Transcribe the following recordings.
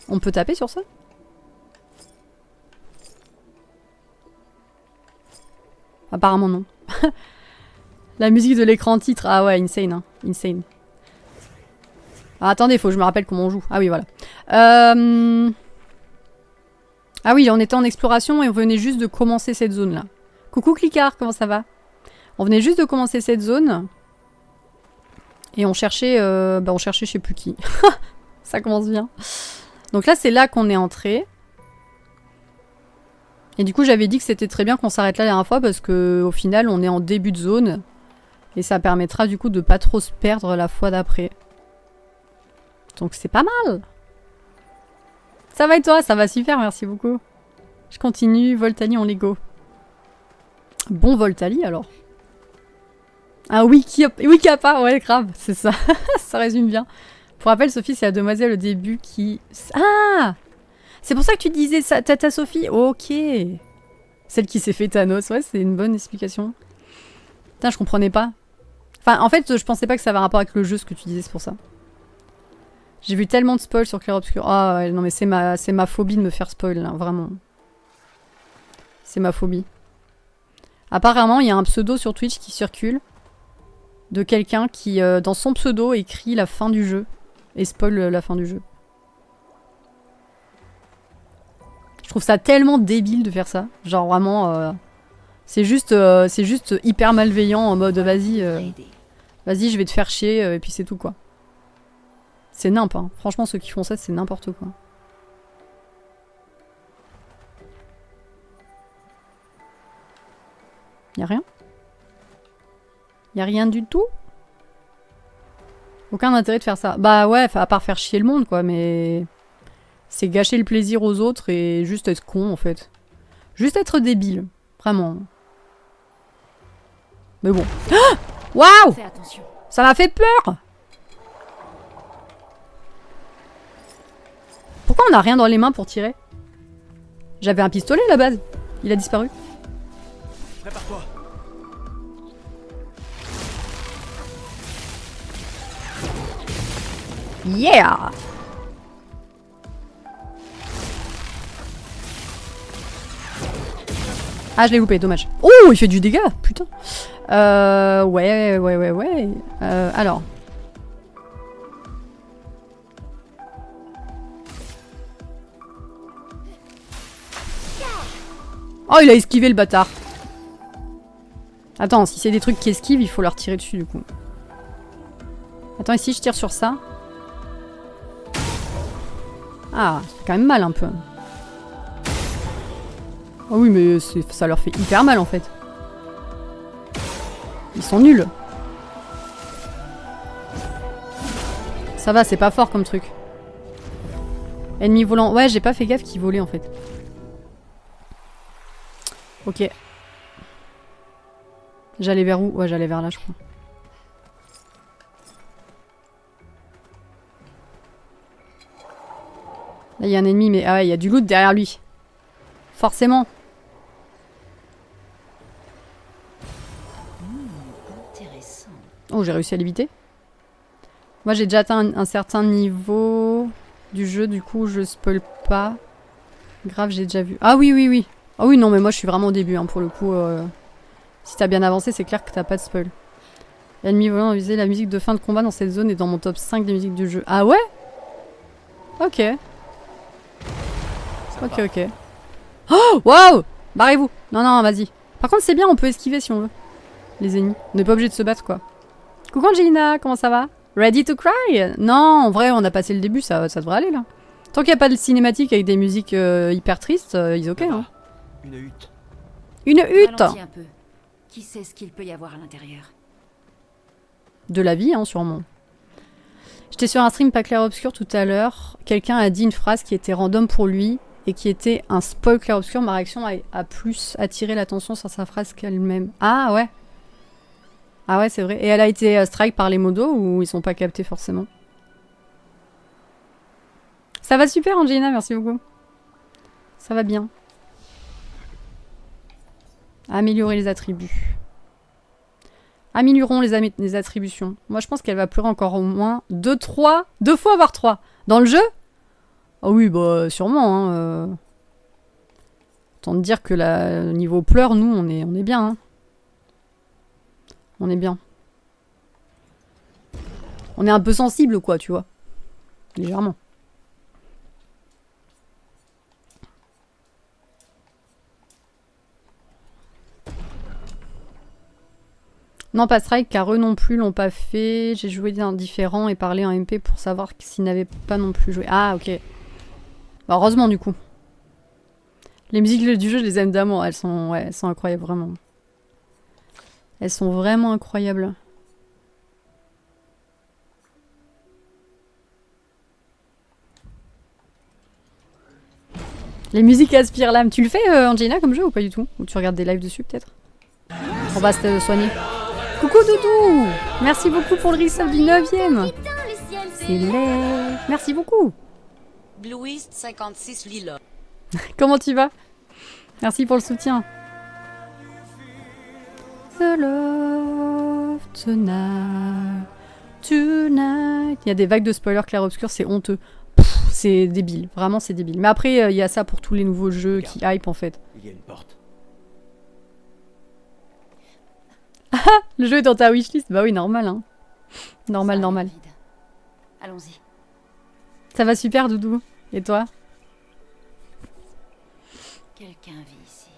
On peut taper sur ça? Apparemment non. La musique de l'écran titre. Ah ouais, insane. Hein. Insane. Ah, attendez, faut que je me rappelle comment on joue. Ah oui, voilà. Ah oui, on était en exploration et on venait juste de commencer cette zone-là. Coucou Clicard, comment ça va? On venait juste de commencer cette zone. Et on cherchait je sais plus qui. Ça commence bien. Donc là, c'est là qu'on est entré. Et du coup, j'avais dit que c'était très bien qu'on s'arrête là la dernière fois parce que au final, on est en début de zone. Et ça permettra du coup de pas trop se perdre la fois d'après. Donc c'est pas mal. Ça va et toi? Ça va super, merci beaucoup. Je continue, Voltali en Lego. Bon Voltali alors. Ah Wikapa, ouais grave, c'est ça. Ça résume bien. Pour rappel, Sophie, c'est la demoiselle au début qui... Ah! C'est pour ça que tu disais ça, Tata Sophie? Ok. Celle qui s'est fait Thanos, ouais, c'est une bonne explication. Putain, je comprenais pas. Enfin, en fait, je pensais pas que ça avait un rapport avec le jeu, ce que tu disais, c'est pour ça. J'ai vu tellement de spoil sur Clair Obscur. Ah ouais, non mais c'est ma phobie de me faire spoil, là, vraiment. C'est ma phobie. Apparemment, il y a un pseudo sur Twitch qui circule de quelqu'un qui, dans son pseudo, écrit la fin du jeu. Et spoil la fin du jeu. Je trouve ça tellement débile de faire ça. Genre vraiment... c'est juste hyper malveillant en mode vas-y, je vais te faire chier et puis c'est tout quoi. C'est nimp, hein. Franchement ceux qui font ça c'est n'importe quoi. Y'a rien? Y'a rien du tout? Aucun intérêt de faire ça. Bah ouais, à part faire chier le monde quoi, mais... C'est gâcher le plaisir aux autres et juste être con en fait. Juste être débile. Vraiment. Mais bon. Ah waouh! Ça m'a fait peur! Pourquoi on n'a rien dans les mains pour tirer? J'avais un pistolet à la base. Il a disparu. Prépare-toi. Yeah! Ah, je l'ai loupé, dommage. Oh, il fait du dégât, putain. Ouais. Alors. Oh, il a esquivé le bâtard. Attends, si c'est des trucs qui esquivent, il faut leur tirer dessus du coup. Attends, ici je tire sur ça. Ah, ça fait quand même mal un peu. Ah oui, mais ça leur fait hyper mal en fait. Ils sont nuls. Ça va, c'est pas fort comme truc. Ennemi volant. Ouais, j'ai pas fait gaffe qu'il volait en fait. Ok. J'allais vers où? Ouais, j'allais vers là, je crois. Là, il y a un ennemi, mais... Ah ouais, il y a du loot derrière lui. Forcément. Intéressant. Oh, j'ai réussi à l'éviter. Moi, j'ai déjà atteint un certain niveau du jeu, du coup, je spoil pas. Grave, j'ai déjà vu. Ah oui. Ah oui, non, mais moi, je suis vraiment au début, hein, pour le coup. Si t'as bien avancé, c'est clair que t'as pas de spoil. L'ennemi volant a visé la musique de fin de combat dans cette zone et dans mon top 5 des musiques du jeu. Ah ouais? Ok. Ok. Oh, waouh! Barrez-vous! Non, vas-y. Par contre, c'est bien, on peut esquiver si on veut. Les ennemis. On n'est pas obligé de se battre, quoi. Coucou Angelina, comment ça va? Ready to cry? Non, en vrai, on a passé le début, ça devrait aller, là. Tant qu'il n'y a pas de cinématique avec des musiques hyper tristes, ils ok, hein. Une hutte. Une hutte! Ralentis un peu. Qui sait ce qu'il peut y avoir à l'intérieur? De la vie, hein, sûrement. J'étais sur un stream pas clair obscur tout à l'heure. Quelqu'un a dit une phrase qui était random pour lui et qui était un spoil clair obscur. Ma réaction a plus attiré l'attention sur sa phrase qu'elle-même. Ah ouais. Ah ouais, c'est vrai. Et elle a été strike par les modos ou ils sont pas captés forcément? Ça va super, Angelina, merci beaucoup. Ça va bien. Améliorer les attributs. Améliorons les attributions. Moi, je pense qu'elle va pleurer encore au moins 2 fois, voire 3. Dans le jeu? Ah oui, bah sûrement. Hein, Autant te dire que niveau pleurs, nous, on est bien. Hein. On est bien. On est un peu sensible, quoi, tu vois. Légèrement. Non, pas Strike, car eux non plus l'ont pas fait. J'ai joué d'un différent et parlé en MP pour savoir s'ils n'avaient pas non plus joué. Ah, ok. Bah, heureusement, du coup. Les musiques du jeu, je les aime d'amour. Elles sont incroyables, vraiment. Elles sont vraiment incroyables. Les musiques aspirent l'âme. Tu le fais, Angelina, comme jeu ou pas du tout? Ou tu regardes des lives dessus, peut-être? On va se soigner. Coucou Doudou! Merci beaucoup pour le resub du 9ème. C'est laid. Merci beaucoup. Blueist 56 Lila. Comment tu vas? Merci pour le soutien. The love tonight. Tonight. Il y a des vagues de spoilers clair-obscur, c'est honteux. C'est débile, vraiment c'est débile. Mais après, il y a ça pour tous les nouveaux jeux qui hype en fait. Il y a une porte. Le jeu est dans ta wishlist? Bah oui, normal, hein. Normal, normal. Allons-y. Ça va super, Doudou. Et toi? Quelqu'un vit ici.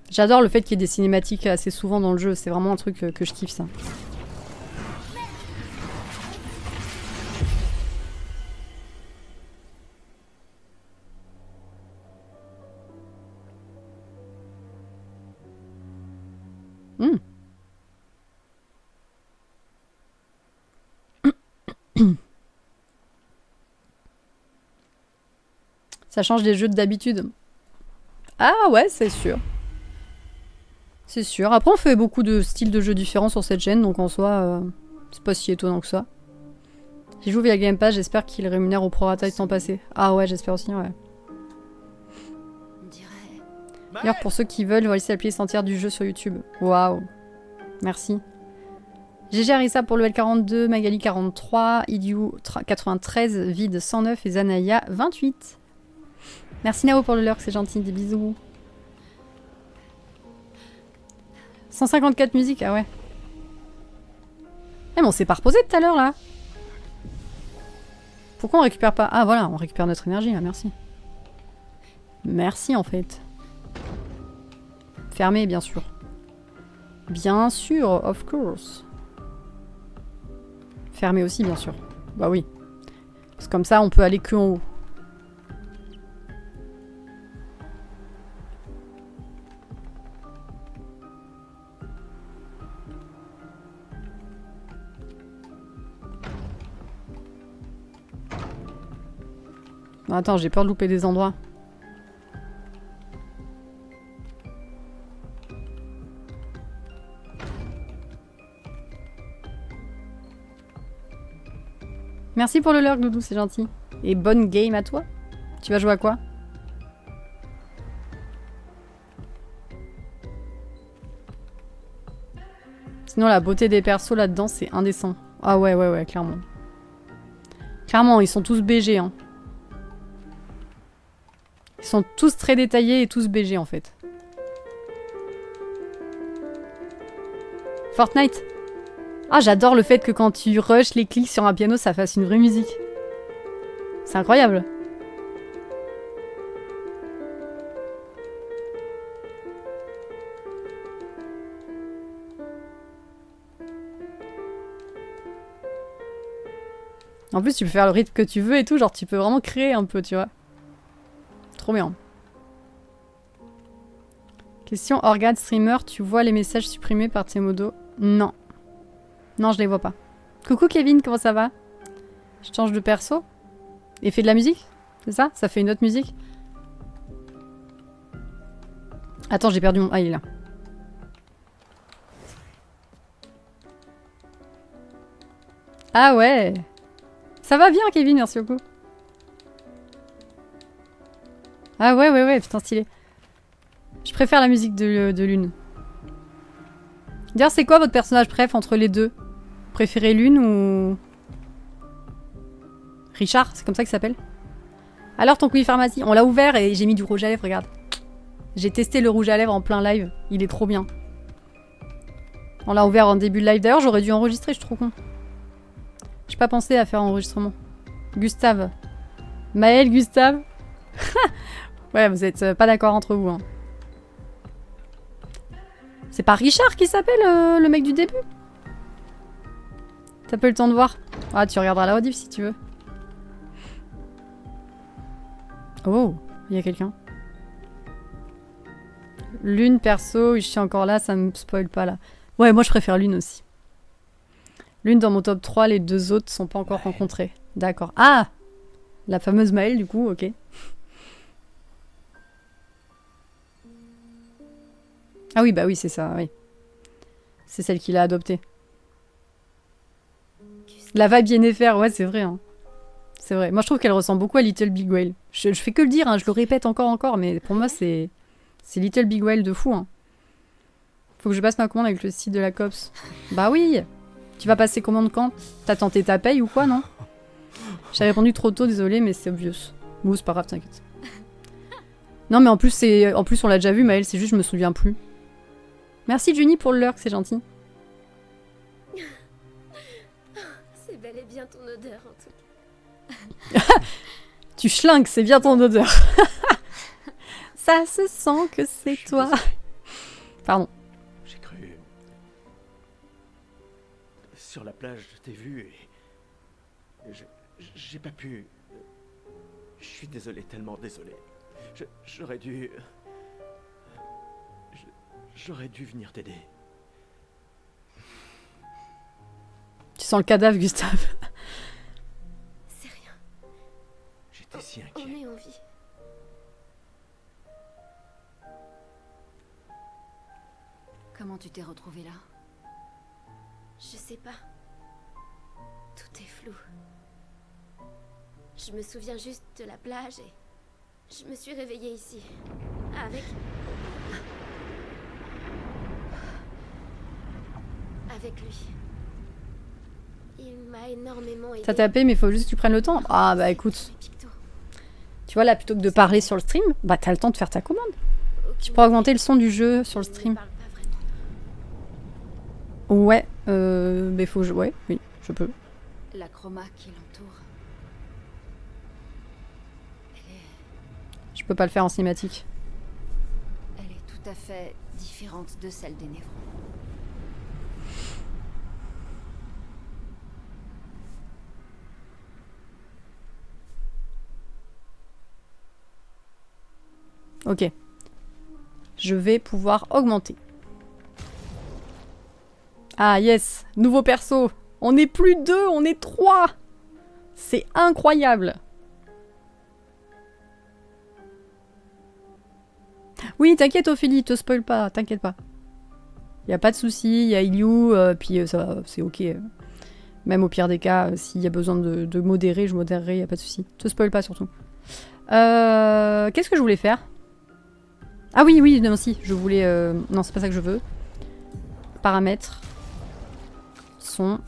J'adore le fait qu'il y ait des cinématiques assez souvent dans le jeu. C'est vraiment un truc que je kiffe, ça. Ça change des jeux d'habitude. Ah ouais, c'est sûr. C'est sûr. Après, on fait beaucoup de styles de jeux différents sur cette chaîne, donc en soi, c'est pas si étonnant que ça. J'y joue via Game Pass, j'espère qu'il rémunère au prorata du temps passé. Ah ouais, j'espère aussi, ouais. On dirait... D'ailleurs, pour ceux qui veulent, on va laisser la playlist entière du jeu sur YouTube. Waouh. Merci. GG Arissa pour level 42, Magali 43, Idiou 93, Vide 109 et Zanaya 28. Merci Nao pour le lurk, c'est gentil, des bisous. 154 musiques, ah ouais. Eh mais on s'est pas reposé tout à l'heure là. Pourquoi on récupère pas? Ah voilà, on récupère notre énergie là, merci. Merci en fait. Fermé bien sûr. Bien sûr, of course. Fermé aussi bien sûr. Bah oui. Parce que comme ça on peut aller que en haut. Non, attends, j'ai peur de louper des endroits. Merci pour le lurk, Doudou, c'est gentil. Et bonne game à toi. Tu vas jouer à quoi? Sinon, la beauté des persos là-dedans, c'est indécent. Ah ouais, ouais, ouais, clairement. Clairement, ils sont tous BG, hein. Ils sont tous très détaillés et tous BG en fait. Fortnite. Ah, j'adore le fait que quand tu rushes les clics sur un piano, ça fasse une vraie musique. C'est incroyable. En plus, tu peux faire le rythme que tu veux et tout, genre tu peux vraiment créer un peu, tu vois. Trop bien. Question Organe Streamer, tu vois les messages supprimés par tes modos? Non. Non, je les vois pas. Coucou Kevin, comment ça va? Je change de perso? Et fais de la musique? C'est ça? Ça fait une autre musique? Attends, j'ai perdu mon... Ah, il est là. Ah ouais! Ça va bien Kevin, merci beaucoup. Ah ouais, ouais, ouais, putain, stylé. Je préfère la musique de Lune. D'ailleurs, c'est quoi votre personnage préf entre les deux? préférez Lune ou... Richard, c'est comme ça qu'il s'appelle. Alors ton Quick Pharmacie, on l'a ouvert et j'ai mis du rouge à lèvres, regarde. J'ai testé le rouge à lèvres en plein live, il est trop bien. On l'a ouvert en début de live, d'ailleurs j'aurais dû enregistrer, je suis trop con. J'ai pas pensé à faire enregistrement. Gustave. Maël, Gustave. Ouais, vous êtes pas d'accord entre vous. Hein. C'est pas Richard qui s'appelle le mec du début? T'as pas eu le temps de voir? Ah, tu regarderas la rediff si tu veux. Oh, il y a quelqu'un. Lune, perso, je suis encore là, ça me spoil pas là. Ouais, moi je préfère Lune aussi. Lune dans mon top 3, les deux autres sont pas encore rencontrés. D'accord. Ah! La fameuse Maëlle, du coup, ok. Ah oui, bah oui, c'est ça, oui. C'est celle qui l'a adoptée. La vibe Yennefer, ouais, c'est vrai. Hein. C'est vrai. Moi, je trouve qu'elle ressemble beaucoup à Little Big Whale. Je fais que le dire, hein, je le répète encore, mais pour moi, c'est Little Big Whale de fou. Hein. Faut que je passe ma commande avec le site de la COPS. Bah oui! Tu vas passer commande quand? T'as tenté ta paye ou quoi, non? J'ai répondu trop tôt, désolé, mais c'est obvious. Bon, c'est pas grave, t'inquiète. Non, mais en plus, on l'a déjà vu, Maëlle, c'est juste, je me souviens plus. Merci, Juni, pour le lurk, c'est gentil. C'est bel et bien ton odeur, en tout cas. Tu schlingues, c'est bien ton odeur. Ça se sent que c'est toi. Pardon. J'ai cru... Sur la plage, je t'ai vu et... J'ai pas pu... Je suis désolé, tellement désolé. J'aurais dû... J'aurais dû venir t'aider. Tu sens le cadavre, Gustave. C'est rien. J'étais si On inquiet. est en vie. Comment tu t'es retrouvée là? Je sais pas. Tout est flou. Je me souviens juste de la plage et je me suis réveillée ici. Avec lui. Il m'a énormément aidé. T'as tapé, mais il faut juste que tu prennes le temps. Ah bah écoute. Tu vois là, plutôt que de parler sur le stream, bah t'as le temps de faire ta commande. Tu pourras augmenter le son du jeu sur le stream. Ouais, mais faut jouer. Ouais, oui, je peux. La chroma qui l'entoure. Je peux pas le faire en cinématique. Elle est tout à fait différente de celle des névrons. Ok. Je vais pouvoir augmenter. Ah yes, nouveau perso. On n'est plus 2, on est 3. C'est incroyable. Oui, t'inquiète Ophélie, te spoil pas, t'inquiète pas. Y a pas de souci, y a Ilyu, puis ça va, c'est ok. Même au pire des cas, s'il y a besoin de modérer, je modérerai, y a pas de souci. Te spoil pas surtout. Qu'est-ce que je voulais faire? Ah oui, oui, non, si, je voulais... Non, c'est pas ça que je veux. Paramètres. Son.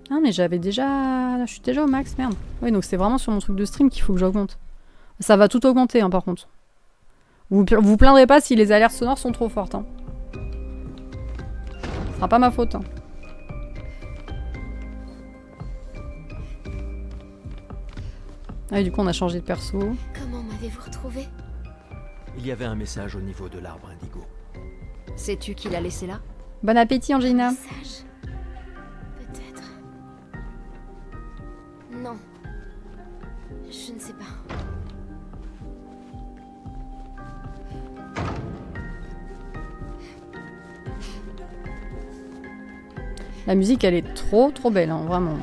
Ah, mais j'avais déjà... Je suis déjà au max, merde. Oui, donc c'est vraiment sur mon truc de stream qu'il faut que j'augmente. Ça va tout augmenter, hein, par contre. Vous plaindrez pas si les alertes sonores sont trop fortes. Hein. Ce sera pas ma faute. Hein. Ah, et du coup, on a changé de perso. Comment m'avez-vous retrouvé? Il y avait un message au niveau de l'arbre indigo. Sais-tu qui l'a laissé là? Bon appétit, Angelina. Message. Peut-être. Non. Je ne sais pas. La musique, elle est trop belle, hein, vraiment.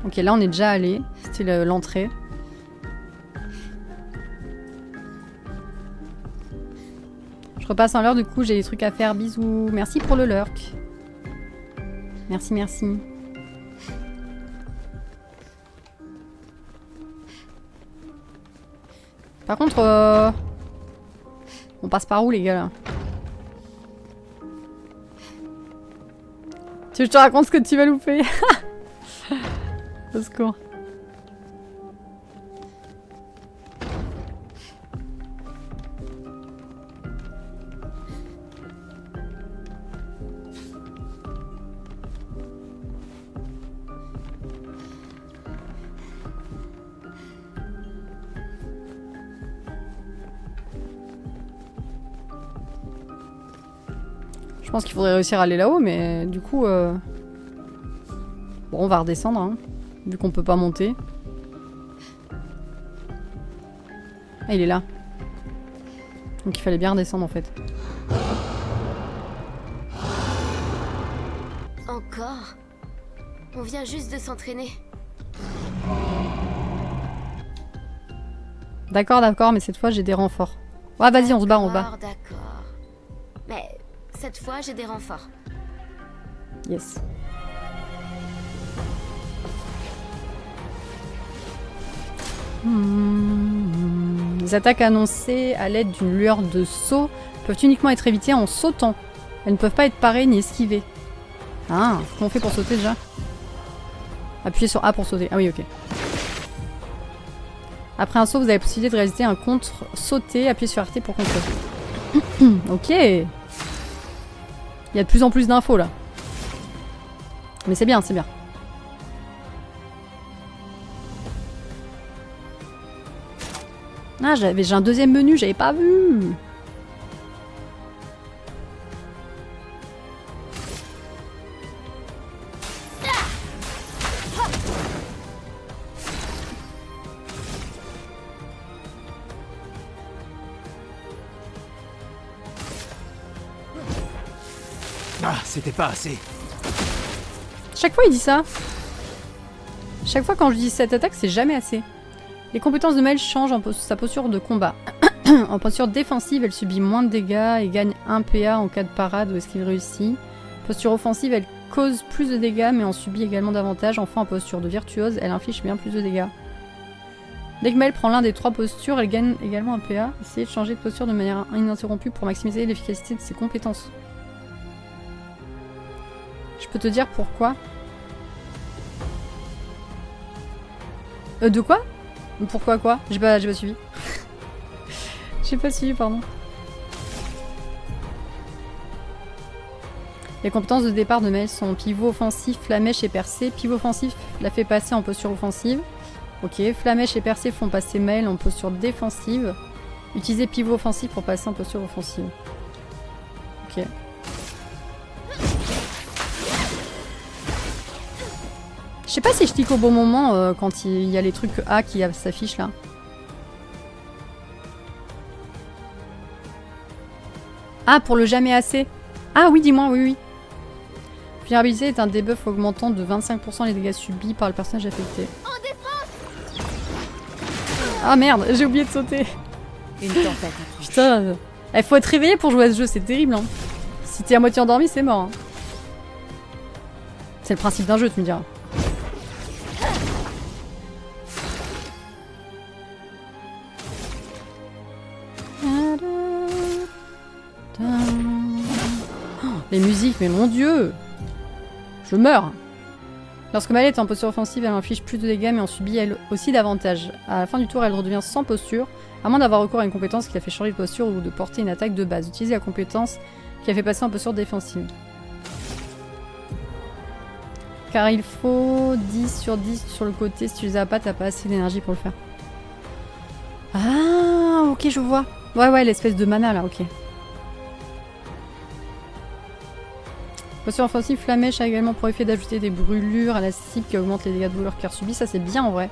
Ok, là, on est déjà allé. C'était l'entrée. Je repasse en l'heure, du coup, j'ai des trucs à faire. Bisous. Merci pour le lurk. Merci, merci. Par contre, on passe par où, les gars, là? Tu veux que je te raconte ce que tu vas louper? Au secours. Je pense qu'il faudrait réussir à aller là-haut, mais du coup... Bon, on va redescendre, hein, vu qu'on peut pas monter. Ah, il est là. Donc il fallait bien redescendre, en fait. Encore? On vient juste de s'entraîner. D'accord, d'accord, mais cette fois, j'ai des renforts. Ouais, vas-y, on se bat, on se bat. D'accord. Mais cette fois, j'ai des renforts. Yes. Les attaques annoncées à l'aide d'une lueur de saut peuvent uniquement être évitées en sautant. Elles ne peuvent pas être parées ni esquivées. Ah, comment on fait pour sauter déjà? Appuyez sur A pour sauter. Ah oui, ok. Après un saut, vous avez la possibilité de réaliser un contre-sauter. Appuyez sur RT pour contrer. Ok. Il y a de plus en plus d'infos là. Mais c'est bien, c'est bien. Ah, j'ai un deuxième menu, j'avais pas vu. Ah, c'était pas assez. Chaque fois il dit ça. Chaque fois quand je dis cette attaque, c'est jamais assez. Les compétences de Maël changent en sa posture de combat. En posture défensive, elle subit moins de dégâts et gagne 1 PA en cas de parade ou est-ce qu'il réussit. Posture offensive, elle cause plus de dégâts mais en subit également davantage. Enfin, en posture de virtuose, elle inflige bien plus de dégâts. Dès que Maël prend l'un des trois postures, elle gagne également un PA. Essayez de changer de posture de manière ininterrompue pour maximiser l'efficacité de ses compétences. Je peux te dire pourquoi. De quoi? Pourquoi quoi? J'ai pas suivi. J'ai pas suivi, pardon. Les compétences de départ de Maël sont pivot offensif, flamèche et percée. Pivot offensif la fait passer en posture offensive. Ok, flamèche et percée font passer Maël en posture défensive. Utilisez pivot offensif pour passer en posture offensive. Ok. Je sais pas si je clique au bon moment quand il y a les trucs A qui s'affichent là. Ah, pour le jamais assez. Ah oui, dis-moi, oui, oui. Vulnérabilité est un debuff augmentant de 25% les dégâts subis par le personnage affecté. Ah merde, j'ai oublié de sauter. Une tempête. Putain, il faut être réveillé pour jouer à ce jeu, c'est terrible. Hein. Si t'es à moitié endormi, c'est mort. Hein. C'est le principe d'un jeu, tu me diras. Les musiques, mais mon dieu! Je meurs! Lorsque Maël est en posture offensive, elle inflige plus de dégâts mais en subit elle aussi davantage. À la fin du tour, elle redevient sans posture, à moins d'avoir recours à une compétence qui la fait changer de posture ou de porter une attaque de base. Utilisez la compétence qui la fait passer en posture défensive. Car il faut 10 sur 10 sur le côté, si tu les as pas, t'as pas assez d'énergie pour le faire. Ah, ok, je vois. Ouais, l'espèce de mana là, ok. Posture offensive, flamèche a également pour effet d'ajouter des brûlures à la cible qui augmente les dégâts de brûlure qu'elle subit. Ça c'est bien en vrai.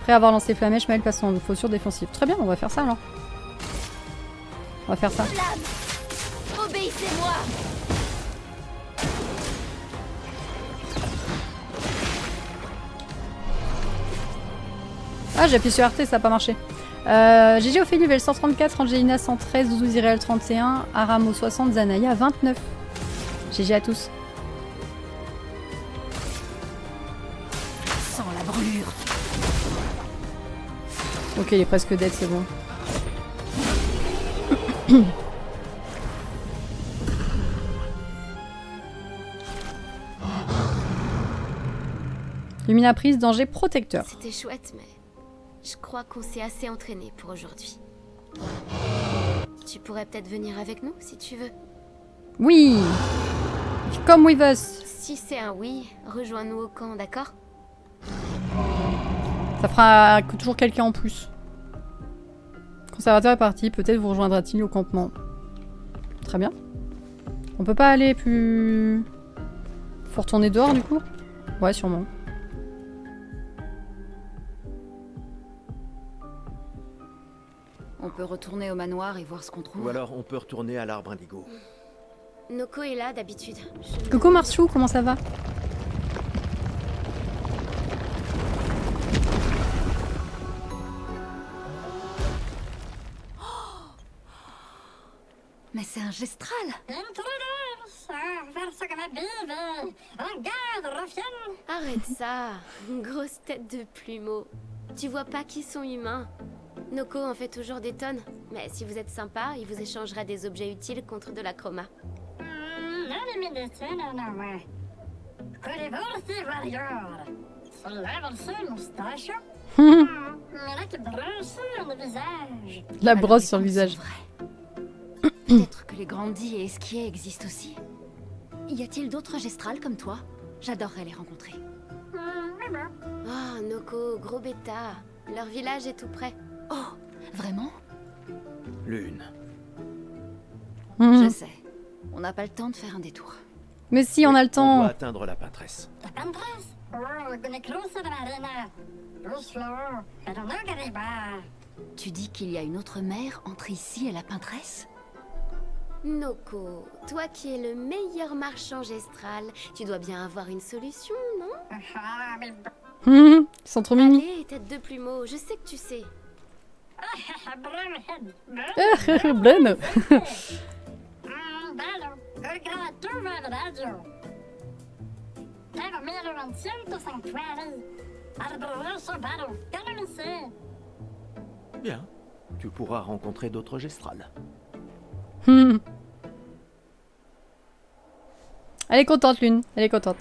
Après avoir lancé flamèche, Maël passe en posture défensive. Très bien, on va faire ça alors. On va faire ça. Obéissez-moi! Ah, j'ai appuyé sur RT, ça n'a pas marché. GG Ophélie, level 134, Angelina 113, Doudou Zirel 31, Aramo 60, Zanaya 29. GG à tous. Sans la brûlure. Ok, il est presque dead, c'est bon. Luminaprice, danger protecteur. C'était chouette, mais je crois qu'on s'est assez entraîné pour aujourd'hui. Tu pourrais peut-être venir avec nous si tu veux. Oui. Come with us. Si c'est un oui, rejoins-nous au camp, d'accord? Ça fera toujours quelqu'un en plus. Conservateur est parti, peut-être vous rejoindra-t-il au campement. Très bien. On peut pas aller plus... Faut retourner dehors du coup? Ouais, sûrement. On peut retourner au manoir et voir ce qu'on trouve. Ou alors on peut retourner à l'arbre indigo. Noko est là d'habitude. Coucou Marchou, comment ça va? Mais c'est un gestral. Arrête ça, une grosse tête de plumeau. Tu vois pas qu'ils sont humains. Noko en fait toujours des tonnes, mais si vous êtes sympa, il vous échangera des objets utiles contre de la chroma. La brosse sur le visage. Peut-être que les grandis et esquiers existent aussi. Y a-t-il d'autres gestrales comme toi? J'adorerais les rencontrer. Oh, Noko, gros bêta. Leur village est tout près. Oh, vraiment? Lune. Je sais. On n'a pas le temps de faire un détour. Mais si, on a le On temps. doit atteindre la peintresse. Tu dis qu'il y a une autre mer entre ici et la peintresse? Noko, toi qui es le meilleur marchand gestral, tu dois bien avoir une solution, non? Ils sont trop mignons. Allez, tête de plumeau, je sais que tu sais. Blen. Bien. Tu pourras rencontrer d'autres gestrales. Elle est contente, Lune. Elle est contente.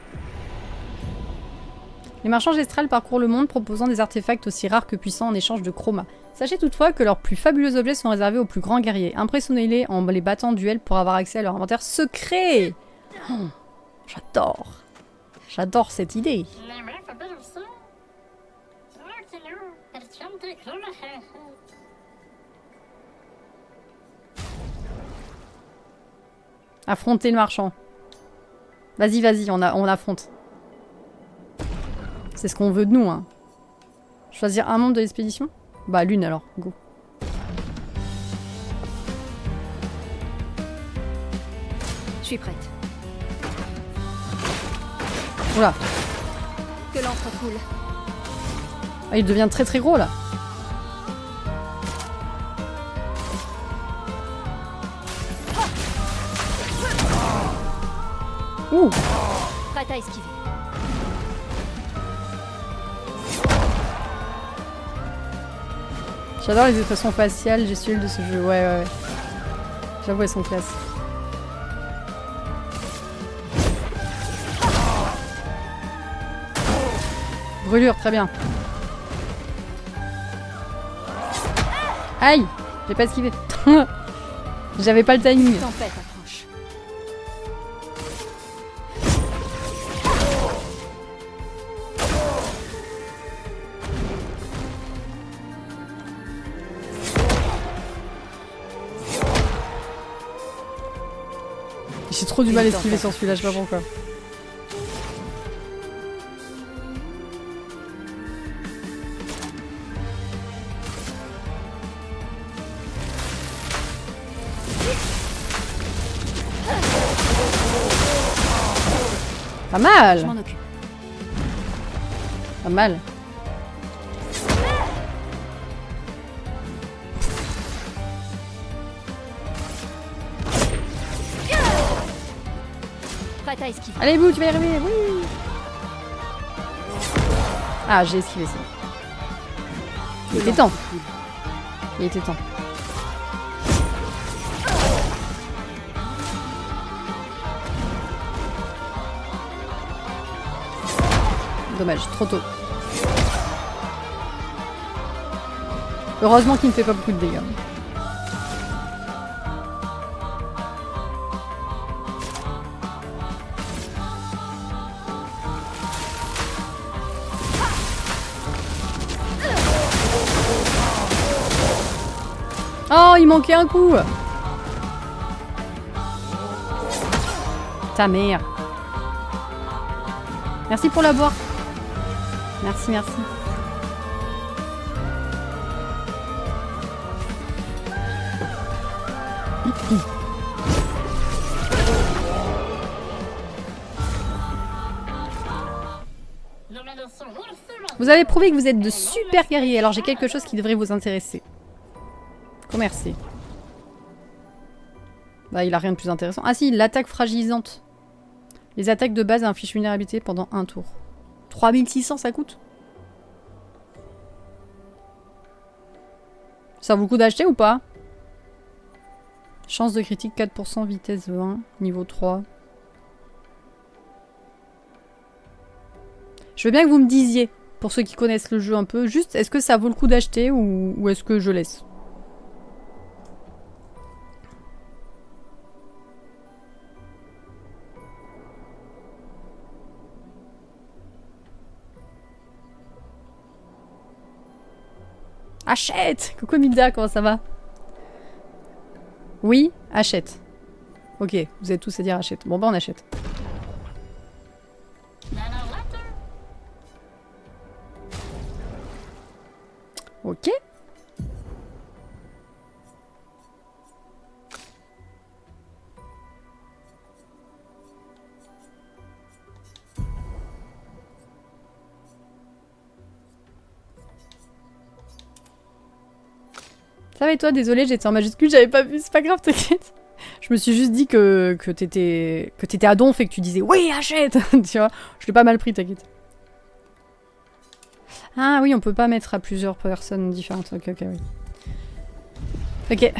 Les marchands gestrales parcourent le monde proposant des artefacts aussi rares que puissants en échange de chroma. Sachez toutefois que leurs plus fabuleux objets sont réservés aux plus grands guerriers. Impressionnez-les en les battant en duel pour avoir accès à leur inventaire secret. Oh, j'adore. J'adore cette idée. Affronter le marchand. Vas-y, vas-y, on affronte. C'est ce qu'on veut de nous, hein. Choisir un membre de l'expédition? Bah, Lune alors, go. Je suis prête. Oula. Que l'encre coule. Ah, il devient très très gros là. Ouh. Prête à esquiver. J'adore les expressions faciales, gestuelles de ce jeu. Ouais, ouais, ouais. J'avoue, elles sont classe. Brûlure, très bien. Aïe! J'ai pas esquivé. J'avais pas le timing. Tempête approche. J'ai trop du mal à esquiver sur celui-là, je sais pas pourquoi. Pas mal! Je m'en occupe. Pas mal. Prête à esquiver. Allez, Bou, tu vas y arriver, oui! Ah, j'ai esquivé ça. Il était temps. Il était temps. Dommage, trop tôt. Heureusement qu'il ne fait pas beaucoup de dégâts. Oh, il manquait un coup. Ta mère. Merci pour la boire. Merci, merci. Vous avez prouvé que vous êtes de super guerriers, alors j'ai quelque chose qui devrait vous intéresser. Commercer. Bah, il a rien de plus intéressant. Ah si, l'attaque fragilisante. Les attaques de base infligent vulnérabilité pendant un tour. 3600 ça coûte? Ça vaut le coup d'acheter ou pas? Chance de critique 4%, vitesse 20, niveau 3. Je veux bien que vous me disiez, pour ceux qui connaissent le jeu un peu, juste est-ce que ça vaut le coup d'acheter ou est-ce que je laisse? Achète! Coucou Milda, comment ça va? Oui, achète. Ok, vous êtes tous à dire achète. Bon bah on achète. Ok. Ça va et toi? Désolée, j'étais en majuscule, j'avais pas vu, c'est pas grave, t'inquiète. Je me suis juste dit que t'étais à donf et que tu disais oui, achète. Tu vois, je l'ai pas mal pris, t'inquiète. Ah oui, on peut pas mettre à plusieurs personnes différentes. Ok, ok, oui. Ok.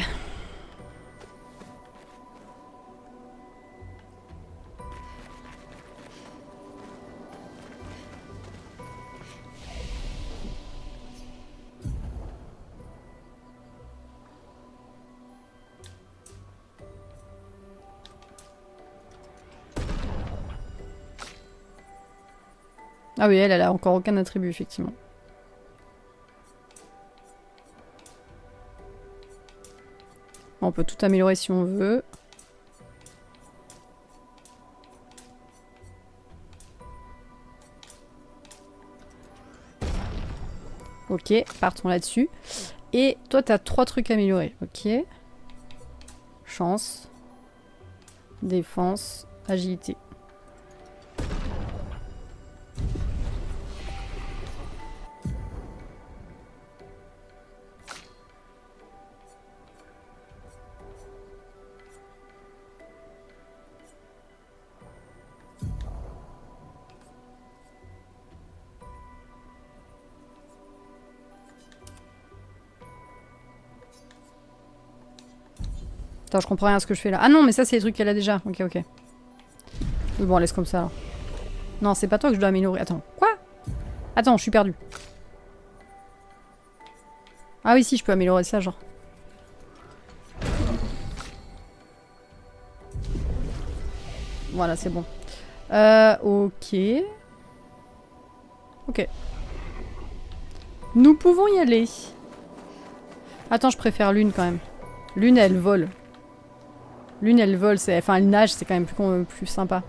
Ah oui, elle a encore aucun attribut, effectivement. On peut tout améliorer si on veut. Ok, partons là-dessus. Et toi, t'as 3 trucs améliorés. Ok. Chance. Défense. Agilité. Attends, je comprends rien à ce que je fais là. Ah non, mais ça, c'est les trucs qu'elle a déjà. Ok, ok. Oui, bon, on laisse comme ça, alors. Non, c'est pas toi que je dois améliorer. Attends, quoi? Attends, je suis perdue. Ah oui, si, je peux améliorer ça, genre. Voilà, c'est bon. Ok. Ok. Nous pouvons y aller. Attends, je préfère l'une quand même. L'une, elle vole. L'une, elle vole, enfin, elle nage, c'est quand même plus sympa.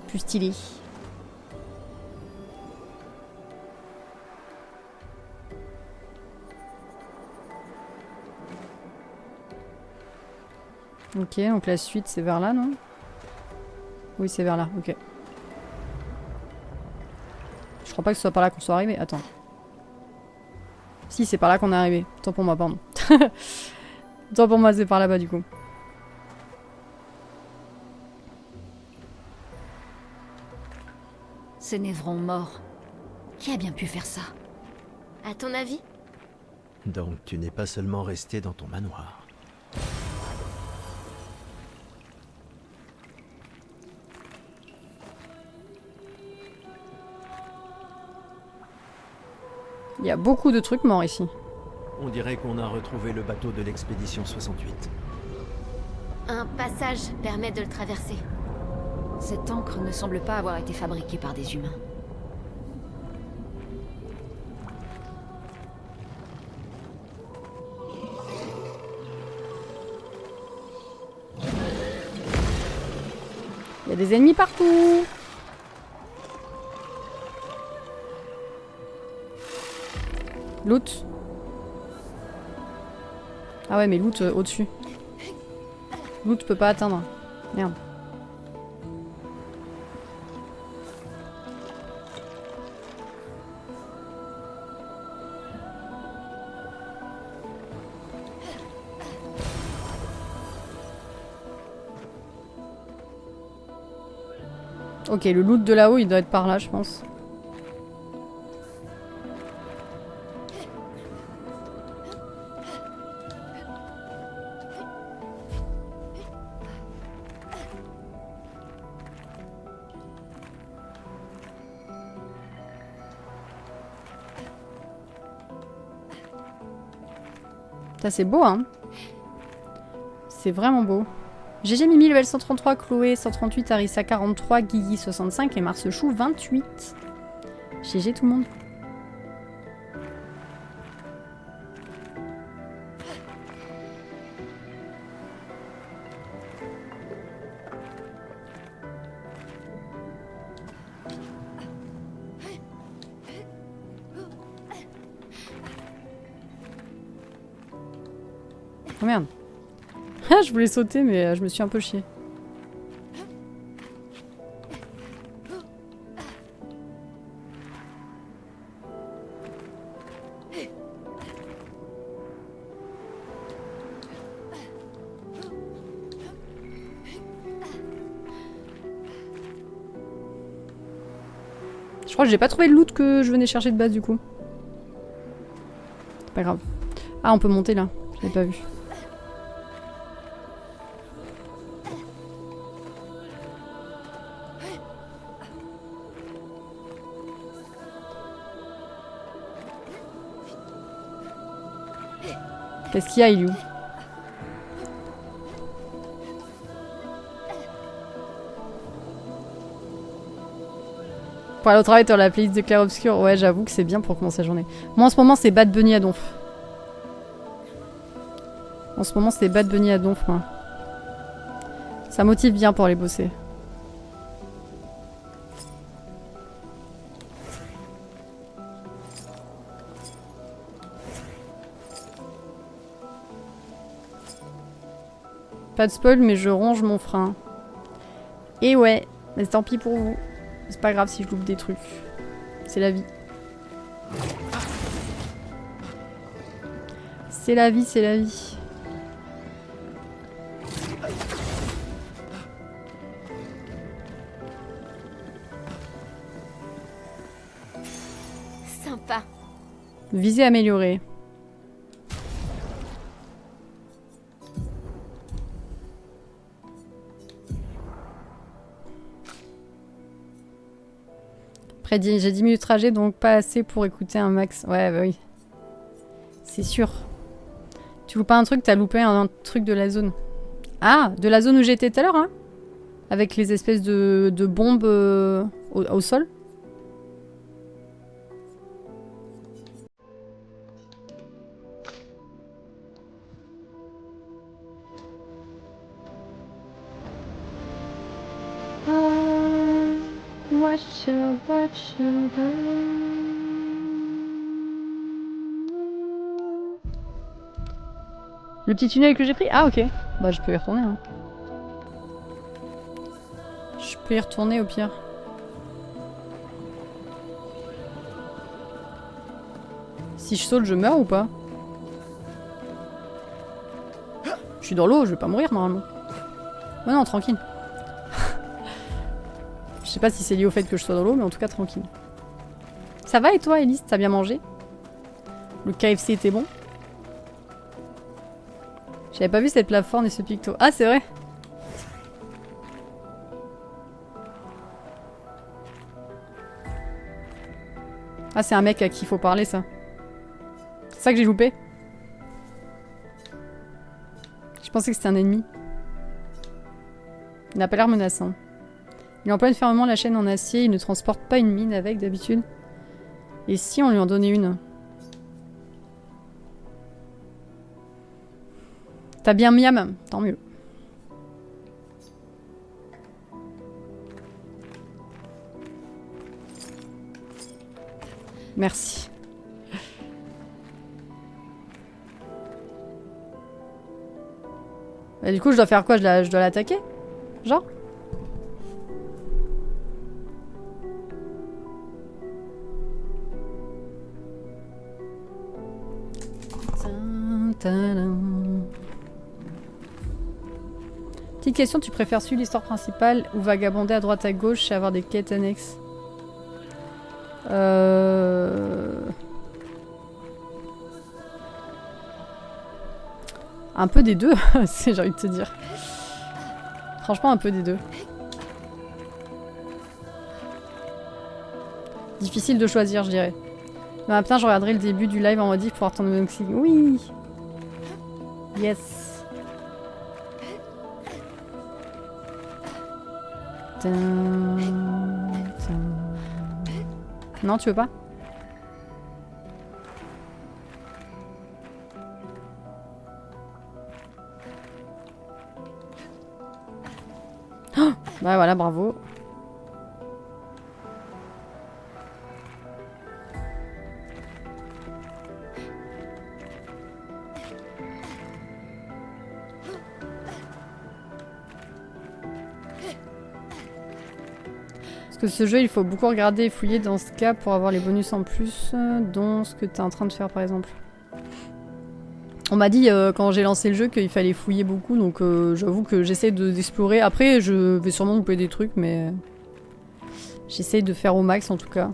Plus stylé. Ok, donc la suite, c'est vers là, non? Oui, c'est vers là, ok. Je crois pas que ce soit par là qu'on soit arrivé. Attends. Si, c'est par là qu'on est arrivé. Tant pour moi, pardon. Tant pour moi, c'est par là-bas, du coup. Ces névrons morts. Qui a bien pu faire ça? À ton avis? Donc tu n'es pas seulement resté dans ton manoir. Il y a beaucoup de trucs morts ici. On dirait qu'on a retrouvé le bateau de l'expédition 68. Un passage permet de le traverser. Cette encre ne semble pas avoir été fabriquée par des humains. Il y a des ennemis partout. Loot. Ah ouais, mais loot au-dessus. Loot peut pas atteindre. Merde. Ok, le loot de là-haut, il doit être par là, je pense. Ça, c'est beau, hein. C'est vraiment beau. GG Mimi, level 133, Chloé 138, Arissa 43, Guigui 65 et Marsechou 28. GG tout le monde. Oh merde. Ah, je voulais sauter, mais je me suis un peu chiée. Je crois que j'ai pas trouvé le loot que je venais chercher de base du coup. C'est pas grave. Ah, on peut monter là. Je l'ai pas vu. Qu'est-ce qu'il y a, Ilou? Pour aller au travail, t'as la playlist de Clair Obscur. Ouais, j'avoue que c'est bien pour commencer la journée. Moi, en ce moment, c'est Bad Bunny à donf. En ce moment, c'est Bad Bunny à donf, moi. Ça motive bien pour aller bosser. Pas de spoil, mais je ronge mon frein. Et ouais, mais tant pis pour vous. C'est pas grave si je loupe des trucs. C'est la vie. C'est la vie, c'est la vie. Sympa. Visée améliorée. Après, j'ai 10 minutes de trajet, donc pas assez pour écouter un max. Ouais, bah oui. C'est sûr. Tu loupes pas un truc, t'as loupé un truc de la zone. Ah, de la zone où j'étais tout à l'heure, hein? Avec les espèces de bombes au sol. Le petit tunnel que j'ai pris? Ah ok. Bah je peux y retourner. Hein. Je peux y retourner au pire. Si je saute, je meurs ou pas? Je suis dans l'eau, je vais pas mourir normalement. Ouais non, tranquille. Je sais pas si c'est lié au fait que je sois dans l'eau, mais en tout cas tranquille. Ça va et toi, Elise? T'as bien mangé? Le KFC était bon? J'avais pas vu cette plateforme et ce picto. Ah, c'est vrai! Ah, c'est un mec à qui il faut parler, ça. C'est ça que j'ai loupé. Je pensais que c'était un ennemi. Il n'a pas l'air menaçant. Il emploie fermement la chaîne en acier. Il ne transporte pas une mine avec d'habitude. Et si on lui en donnait une? T'as bien miam, tant mieux. Merci. Bah, du coup, je dois faire quoi? Je dois l'attaquer? Genre? Petite question, tu préfères suivre l'histoire principale ou vagabonder à droite à gauche et avoir des quêtes annexes? Un peu des deux, j'ai envie de te dire. Franchement, un peu des deux. Difficile de choisir, je dirais. Demain matin, je regarderai le début du live en modique pour attendre mon oxygène. Oui! Yes! Non, tu veux pas? Oh, bah voilà, bravo. Parce que ce jeu, il faut beaucoup regarder et fouiller dans ce cas pour avoir les bonus en plus, dont ce que tu es en train de faire par exemple. On m'a dit quand j'ai lancé le jeu qu'il fallait fouiller beaucoup, donc j'avoue que j'essaie d'explorer. Après, je vais sûrement louper des trucs, mais j'essaie de faire au max en tout cas.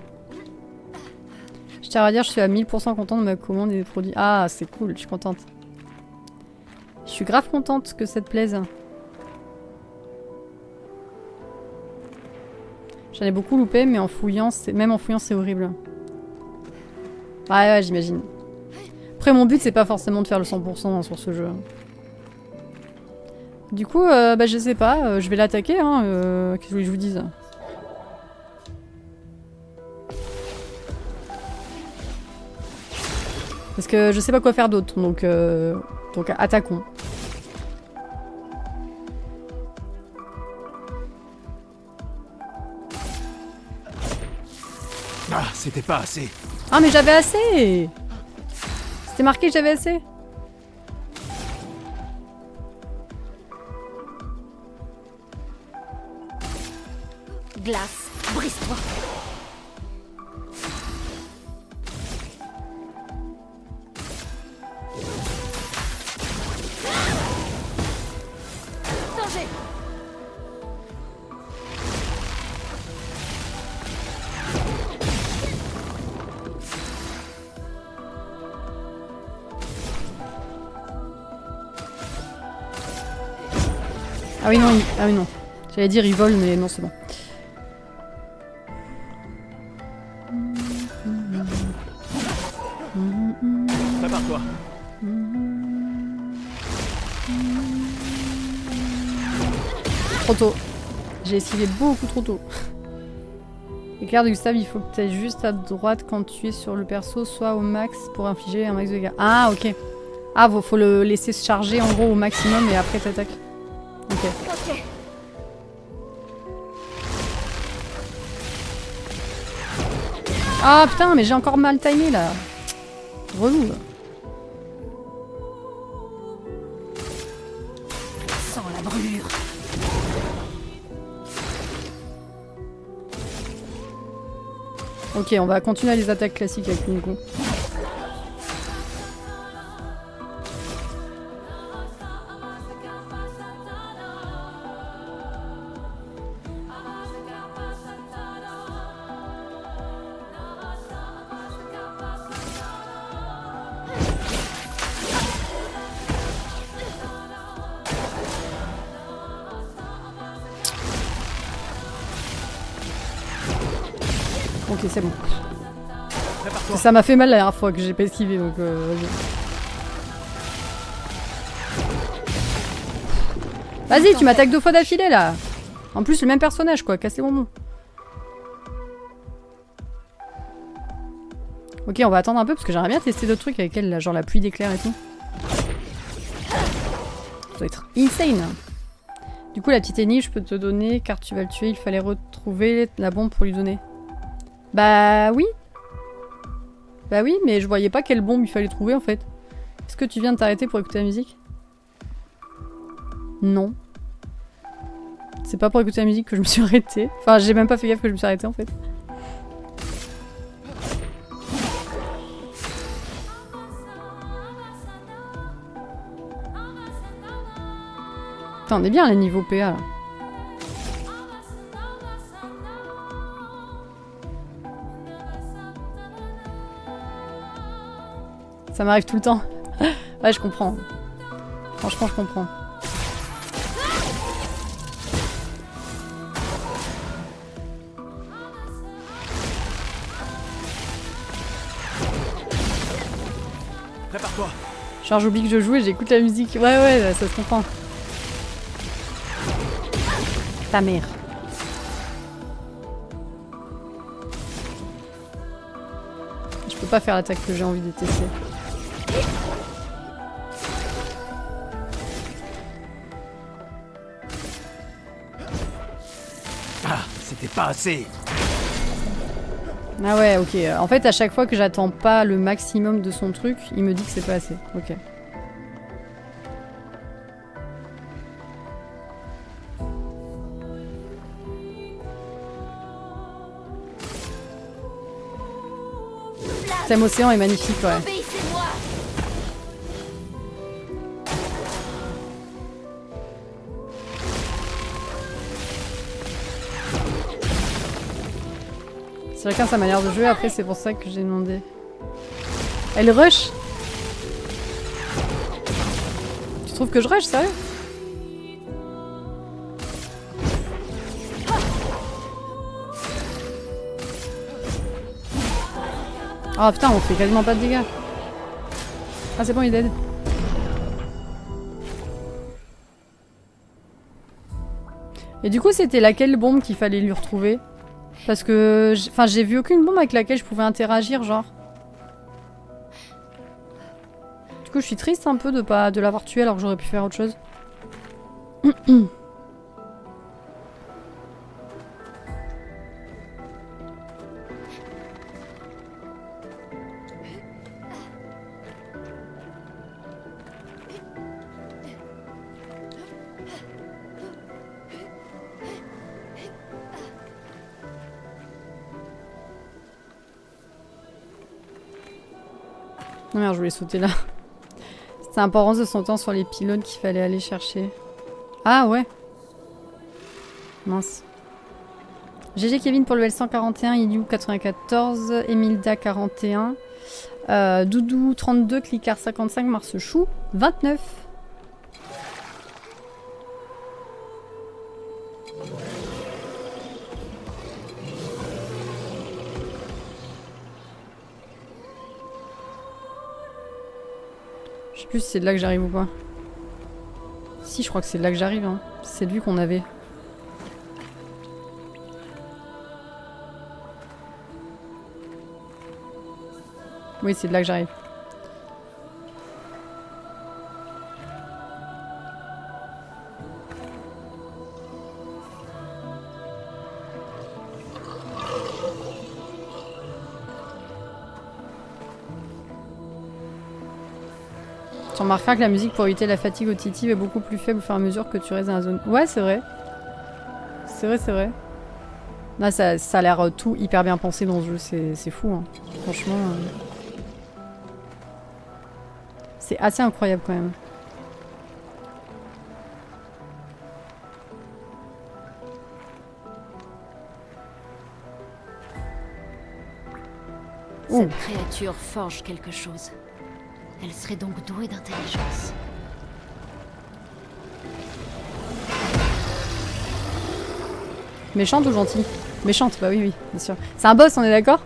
Je tiens à dire, je suis à 1000% contente de ma commande et des produits. Ah, c'est cool, je suis contente. Je suis grave contente que ça te plaise. J'en ai beaucoup loupé, mais en fouillant, même en fouillant, c'est horrible. Ouais, j'imagine. Après, mon but, c'est pas forcément de faire le 100% hein, sur ce jeu. Du coup, bah, je sais pas, je vais l'attaquer, hein, qu'est-ce que je vous dise? Parce que je sais pas quoi faire d'autre, donc attaquons. Ah, c'était pas assez. Ah, mais j'avais assez! C'était marqué que j'avais assez. Glace, brise-toi. Danger! Ah oui, non, ah oui, non. J'allais dire il vole, mais non, c'est bon. Prépare-toi. Trop tôt. J'ai esquivé beaucoup trop tôt. Éclair de Gustave, il faut que tu ailles juste à droite quand tu es sur le perso, soit au max pour infliger un max de dégâts. Ah, ok. Ah, faut le laisser se charger en gros au maximum et après t'attaques. Ok. Ok. Ah putain, mais j'ai encore mal timé là. Relou. Sans la brûlure. Ok, on va continuer les attaques classiques avec Nico. Ok, c'est bon. Prépare-toi. Ça m'a fait mal la dernière fois que j'ai pas esquivé, donc vas-y. Vas-y, tu m'attaques 2 fois d'affilée là. En plus, le même personnage quoi, casse les bonbons. Ok, on va attendre un peu parce que j'aimerais bien tester d'autres trucs avec elle, là, genre la pluie d'éclairs et tout. Ça doit être insane. Du coup, la petite énigme, je peux te donner, car tu vas le tuer, il fallait retrouver la bombe pour lui donner. Bah oui. Bah oui, mais je voyais pas quelle bombe il fallait trouver en fait. Est-ce que tu viens de t'arrêter pour écouter la musique? Non. C'est pas pour écouter la musique que je me suis arrêtée. Enfin, j'ai même pas fait gaffe que je me suis arrêtée en fait. Putain, on est bien les niveaux PA là. Ça m'arrive tout le temps. Ouais, je comprends. Franchement, je comprends. Prépare-toi. Genre, j'oublie que je joue et j'écoute la musique. Ouais, ça se comprend. Ta mère. Je peux pas faire l'attaque que j'ai envie de tester. Ah, c'était pas assez. Ah ouais, ok. En fait, à chaque fois que j'attends pas le maximum de son truc, il me dit que c'est pas assez. Ok. Le thème océan est magnifique, ouais. Obéissez-moi. C'est chacun sa manière de jouer, après c'est pour ça que j'ai demandé. Elle rush? Tu trouves que je rush, sérieux? Oh putain, on fait quasiment pas de dégâts. Ah c'est bon, il est dead. Et du coup, c'était laquelle bombe qu'il fallait lui retrouver? Parce que... Enfin, j'ai vu aucune bombe avec laquelle je pouvais interagir, genre. Du coup, je suis triste un peu de l'avoir tué alors que j'aurais pu faire autre chose. Non merde, je voulais sauter là. C'était important de son temps sur les pylônes qu'il fallait aller chercher. Ah ouais. Mince. GG Kevin pour le L141, Iliou 94, Emilda 41, Doudou 32, Clicard 55, Mars Chou 29. Je sais plus si c'est de là que j'arrive ou pas. Si, je crois que c'est de là que j'arrive. Hein. C'est lui qu'on avait. Oui, c'est de là que j'arrive. Tu remarqueras que la musique pour éviter la fatigue auditive est beaucoup plus faible au fur et à mesure que tu restes dans la zone. Ouais, c'est vrai. C'est vrai, c'est vrai. Là, ça a l'air tout hyper bien pensé dans ce jeu, c'est fou. Hein. Franchement. C'est assez incroyable quand même. Cette créature forge quelque chose. Elle serait donc douée d'intelligence. Méchante ou gentille? Méchante, bah oui, bien sûr. C'est un boss, on est d'accord?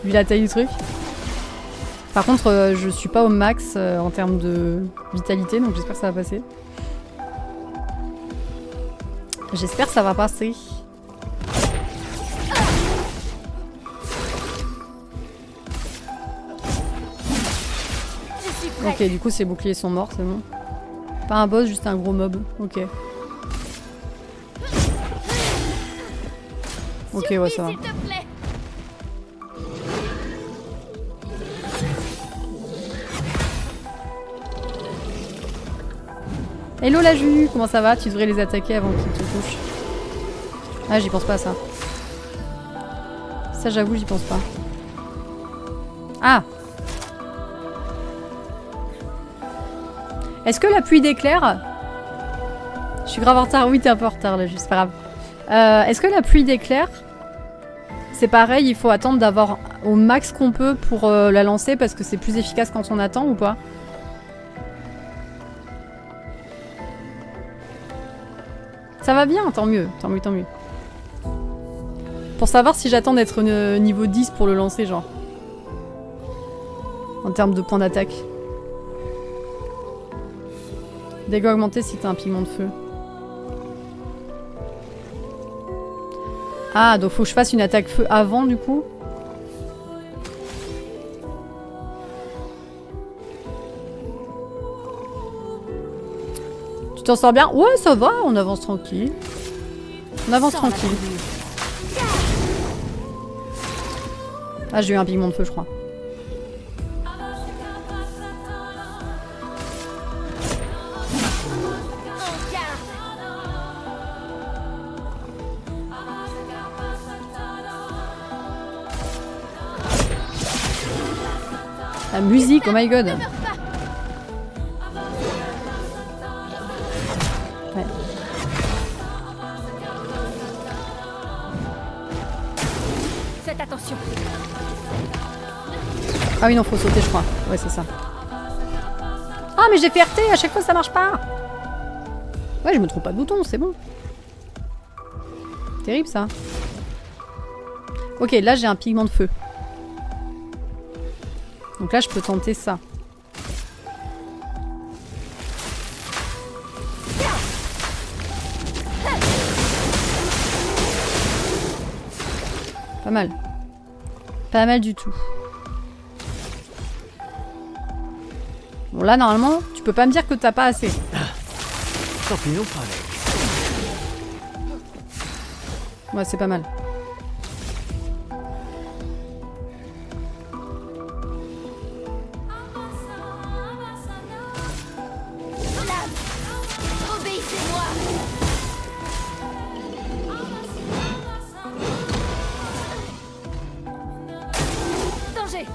vu la taille du truc. Par contre, je suis pas au max en termes de vitalité, donc j'espère que ça va passer. J'espère que ça va passer. Ok, du coup, ces boucliers sont morts, c'est bon. Pas un boss, juste un gros mob. Ok. Ok, ouais, ça va. S'il te plaît. Hello la Ju, comment ça va? Tu devrais les attaquer avant qu'ils te touchent. Ah, j'y pense pas à ça. Ça, j'avoue, j'y pense pas. Ah! Est-ce que la pluie d'éclairs... Je suis grave en retard. Oui, t'es un peu en retard là, juste pas grave. Est-ce que la pluie d'éclairs... C'est pareil, il faut attendre d'avoir au max qu'on peut pour la lancer parce que c'est plus efficace quand on attend ou pas? Ça va bien, tant mieux, tant mieux, tant mieux. Pour savoir si j'attends d'être niveau 10 pour le lancer, genre. En termes de points d'attaque. Dégâts augmentés si t'as un pigment de feu. Ah, donc faut que je fasse une attaque feu avant, du coup. Tu t'en sors bien? Ouais, ça va, on avance tranquille. On avance tranquille. Ah, j'ai eu un pigment de feu, je crois. La musique, oh my god. Ouais. Faites attention. Ah oui, non, faut sauter, je crois. Ouais, c'est ça. Ah, mais j'ai fait RT, à chaque fois ça marche pas. Ouais, je me trompe pas de bouton, c'est bon. Terrible ça. Ok, là j'ai un pigment de feu. Donc là, je peux tenter ça. Pas mal. Pas mal du tout. Bon, là, normalement, tu peux pas me dire que t'as pas assez. Champignon avec. Ouais, c'est pas mal. Obéissez-moi. Danger.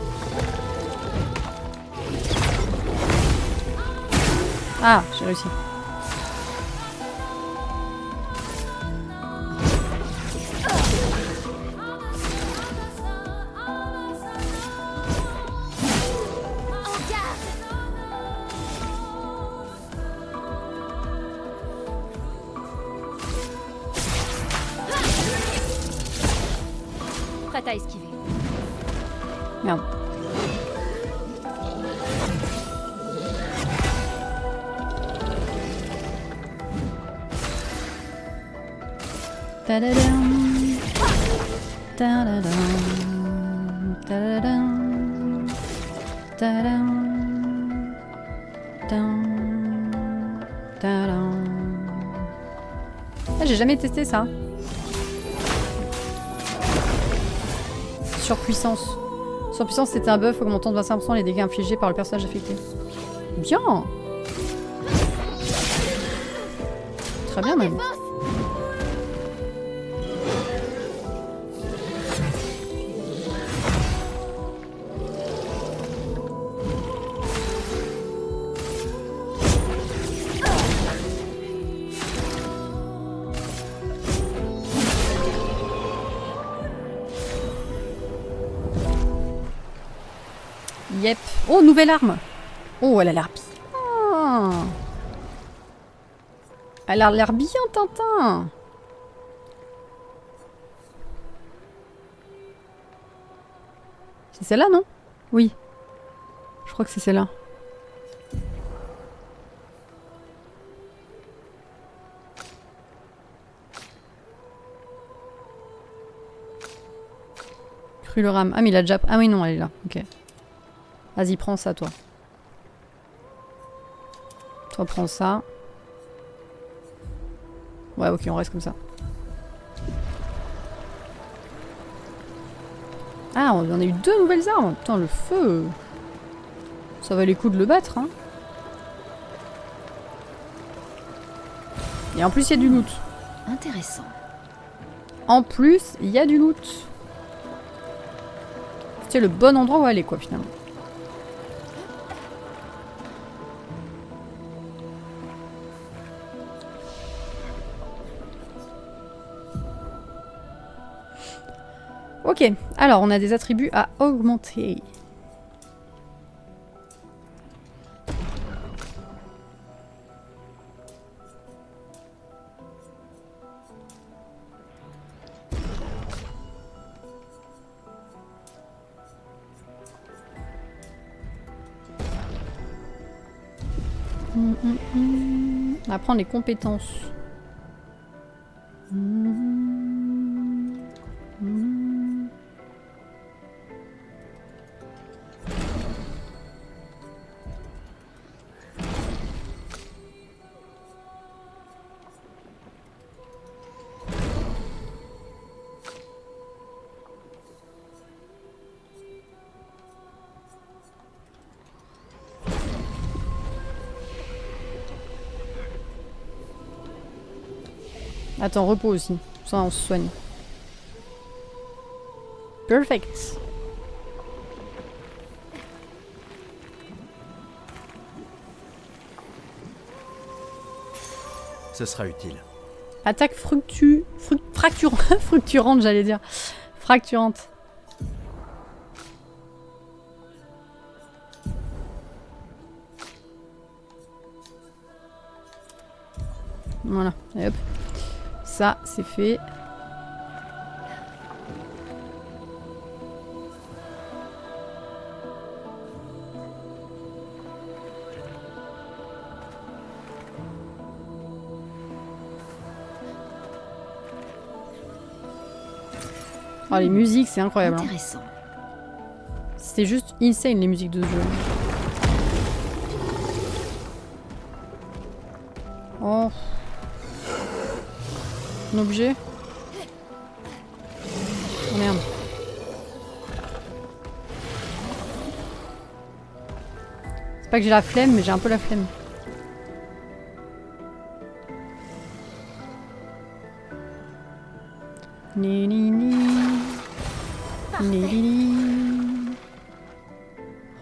Ah, j'ai réussi. Prête à esquiver. Merde. Ta-da-dam. Ta-da-dam. Ta-da-dam. Ta-dam. Dam. Ta-dam. Ah, j'ai jamais testé ça. Surpuissance. Surpuissance, c'était un buff augmentant de 25% les dégâts infligés par le personnage affecté. Bien. Très bien même. Yep. Oh, nouvelle arme. Oh, elle a l'air bien. Elle a l'air bien, Tintin. C'est celle-là, non? Oui. Je crois que c'est celle-là. Cru le rame. Ah mais il a déjà... Ah oui non, elle est là. Ok. Vas-y, prends ça toi. Toi prends ça. Ouais ok, on reste comme ça. Ah, on en a eu 2 nouvelles armes. Putain, le feu. Ça valait le coup de le battre, hein. Et en plus, il y a du loot. Intéressant. En plus, il y a du loot. C'est le bon endroit où aller, quoi, finalement. Ok, alors on a des attributs à augmenter. On va prendre les compétences. Attends, repos aussi. Ça, on se soigne. Perfect. Ce sera utile. Attaque fracturante, j'allais dire. Fracturante. Voilà, et hop. Ça, c'est fait. Oh, les musiques, c'est incroyable. Hein. Intéressant. C'était juste insane, les musiques de ce jeu. Oh. Un objet. Oh merde. C'est pas que j'ai la flemme, mais j'ai un peu la flemme. Ni ni ni. Ni ni ni.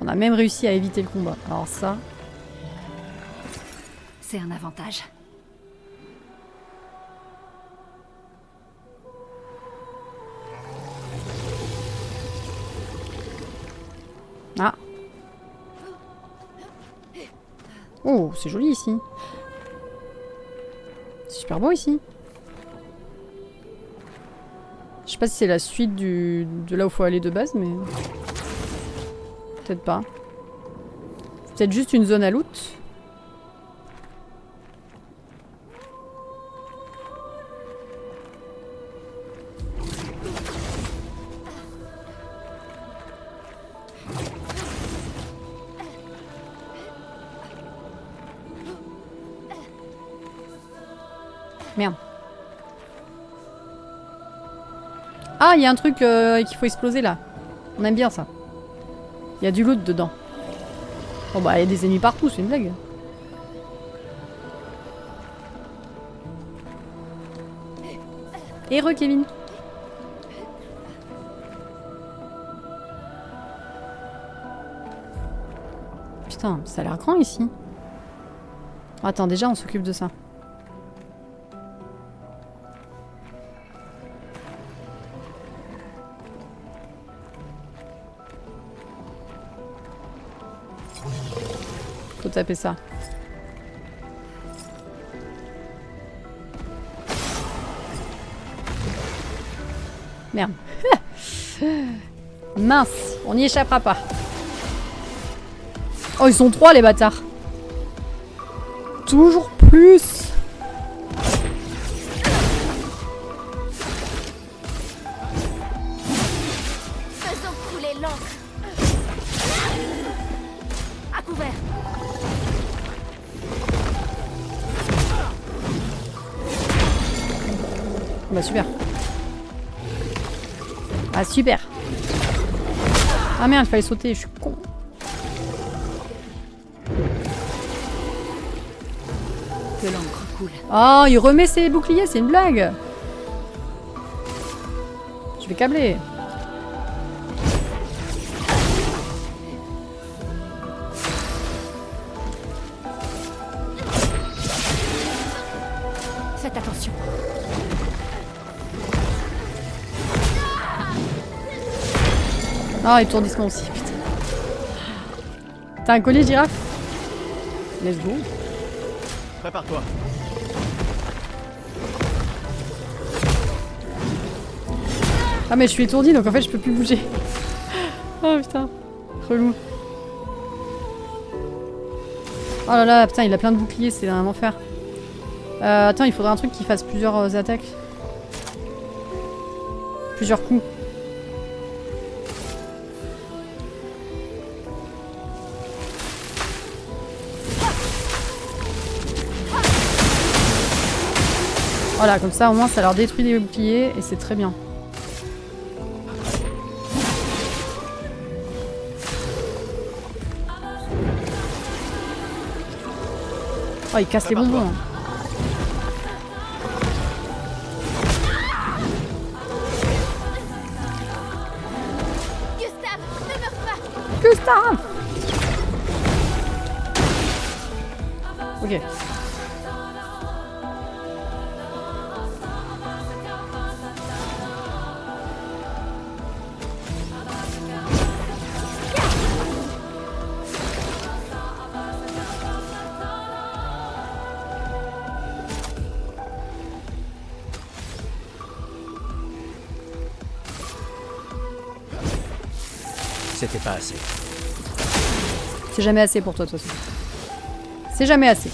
On a même réussi à éviter le combat. Alors ça. C'est un avantage. Ah. Oh, c'est joli ici. C'est super beau ici. Je sais pas si c'est la suite de là où faut aller de base, mais... Peut-être pas. C'est peut-être juste une zone à loot. Merde. Ah, il y a un truc qu'il faut exploser là. On aime bien ça. Il y a du loot dedans. Bon bah, il y a des ennemis partout, c'est une blague. Heureux Kevin. Putain, ça a l'air grand ici. Attends, déjà on s'occupe de ça. Faut taper ça. Merde. Mince. On n'y échappera pas. Oh, ils sont 3 les bâtards. Toujours plus. Faisons couler l'encre. À couvert. Bah super. Ah super. Ah merde, il fallait sauter, je suis con. Que l'encre coule. Oh, il remet ses boucliers, c'est une blague. Je vais câbler. Faites attention. Ah, étourdissement aussi, putain. T'as un collier girafe? Let's go. Prépare-toi. Ah mais je suis étourdie donc en fait je peux plus bouger. Oh putain, relou. Oh là là, putain il a plein de boucliers, c'est un enfer. Attends, il faudrait un truc qui fasse plusieurs attaques. Plusieurs coups. Voilà, comme ça au moins ça leur détruit les boucliers et c'est très bien. Oh, il casse les bonbons. Hein. Gustave, ne meurs pas. Gustave! Ok. C'était pas assez. C'est jamais assez pour toi de toute façon. C'est jamais assez.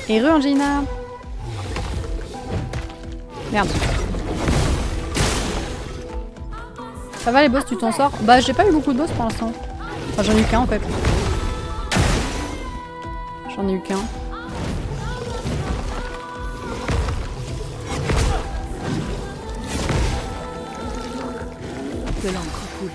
Et Angina. Merde. Ça va les boss, tu t'en sors? Bah j'ai pas eu beaucoup de boss pour l'instant. Enfin j'en ai eu qu'un en fait. J'en ai eu qu'un. Que l'encre coule.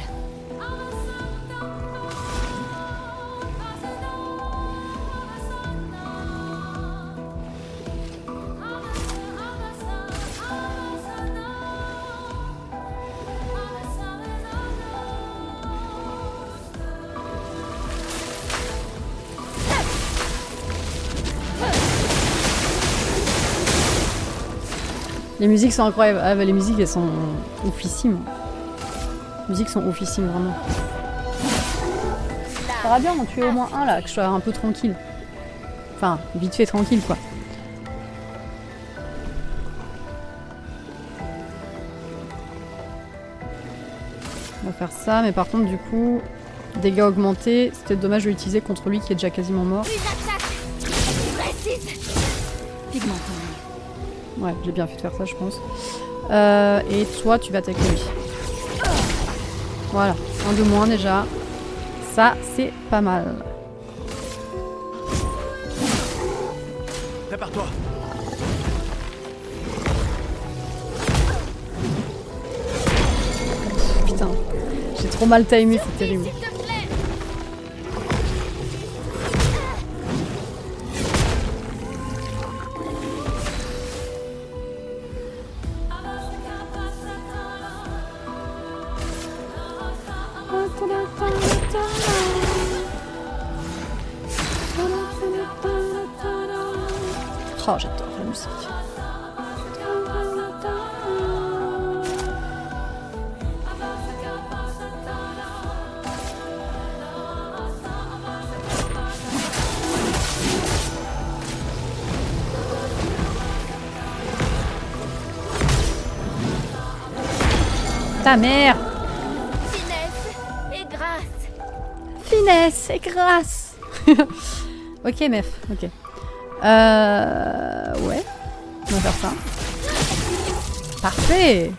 Les musiques sont incroyables. Ah bah les musiques elles sont oufissimes. Les musiques sont oufissimes vraiment. Ça va bien d'en tuer au moins un là, que je sois un peu tranquille. Enfin, vite fait tranquille quoi. On va faire ça, mais par contre du coup, dégâts augmentés, c'était dommage de l'utiliser contre lui qui est déjà quasiment mort. Une attaque précise. Pigmente. Ouais, j'ai bien fait de faire ça, je pense. Et toi, tu vas attaquer lui. Voilà, un de moins déjà. Ça, c'est pas mal. Prépare-toi. Putain, j'ai trop mal timé, c'est terrible. S'il te plaît. Oh, j'adore la musique. Ta mère. Finesse et grâce. Finesse et grâce. Ok, meuf, ok. Ouais. On va faire ça. Parfait.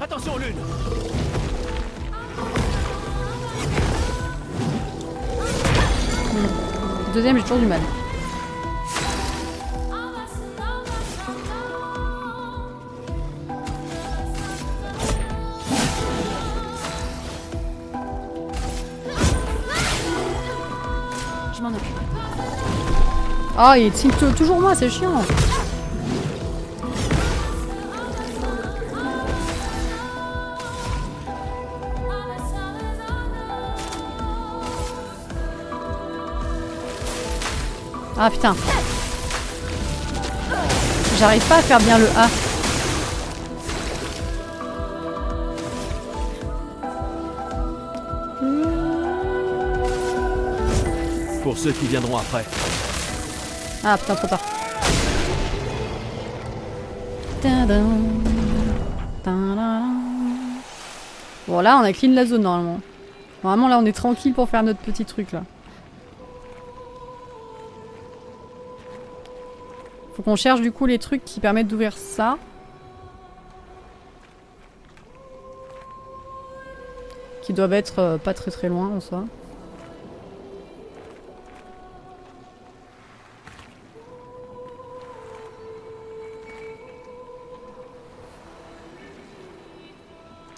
Attention, Lune! Deuxième, j'ai toujours du mal. Je m'en occupe. Oh, il est toujours moi, c'est chiant. Ah putain. J'arrive pas à faire bien le A. Pour ceux qui viendront après. Ah putain, trop tard. Tadam. Tadam. Bon là, on a clean la zone normalement. Normalement là, on est tranquille pour faire notre petit truc là. Faut qu'on cherche du coup les trucs qui permettent d'ouvrir ça. Qui doivent être pas très loin en soi.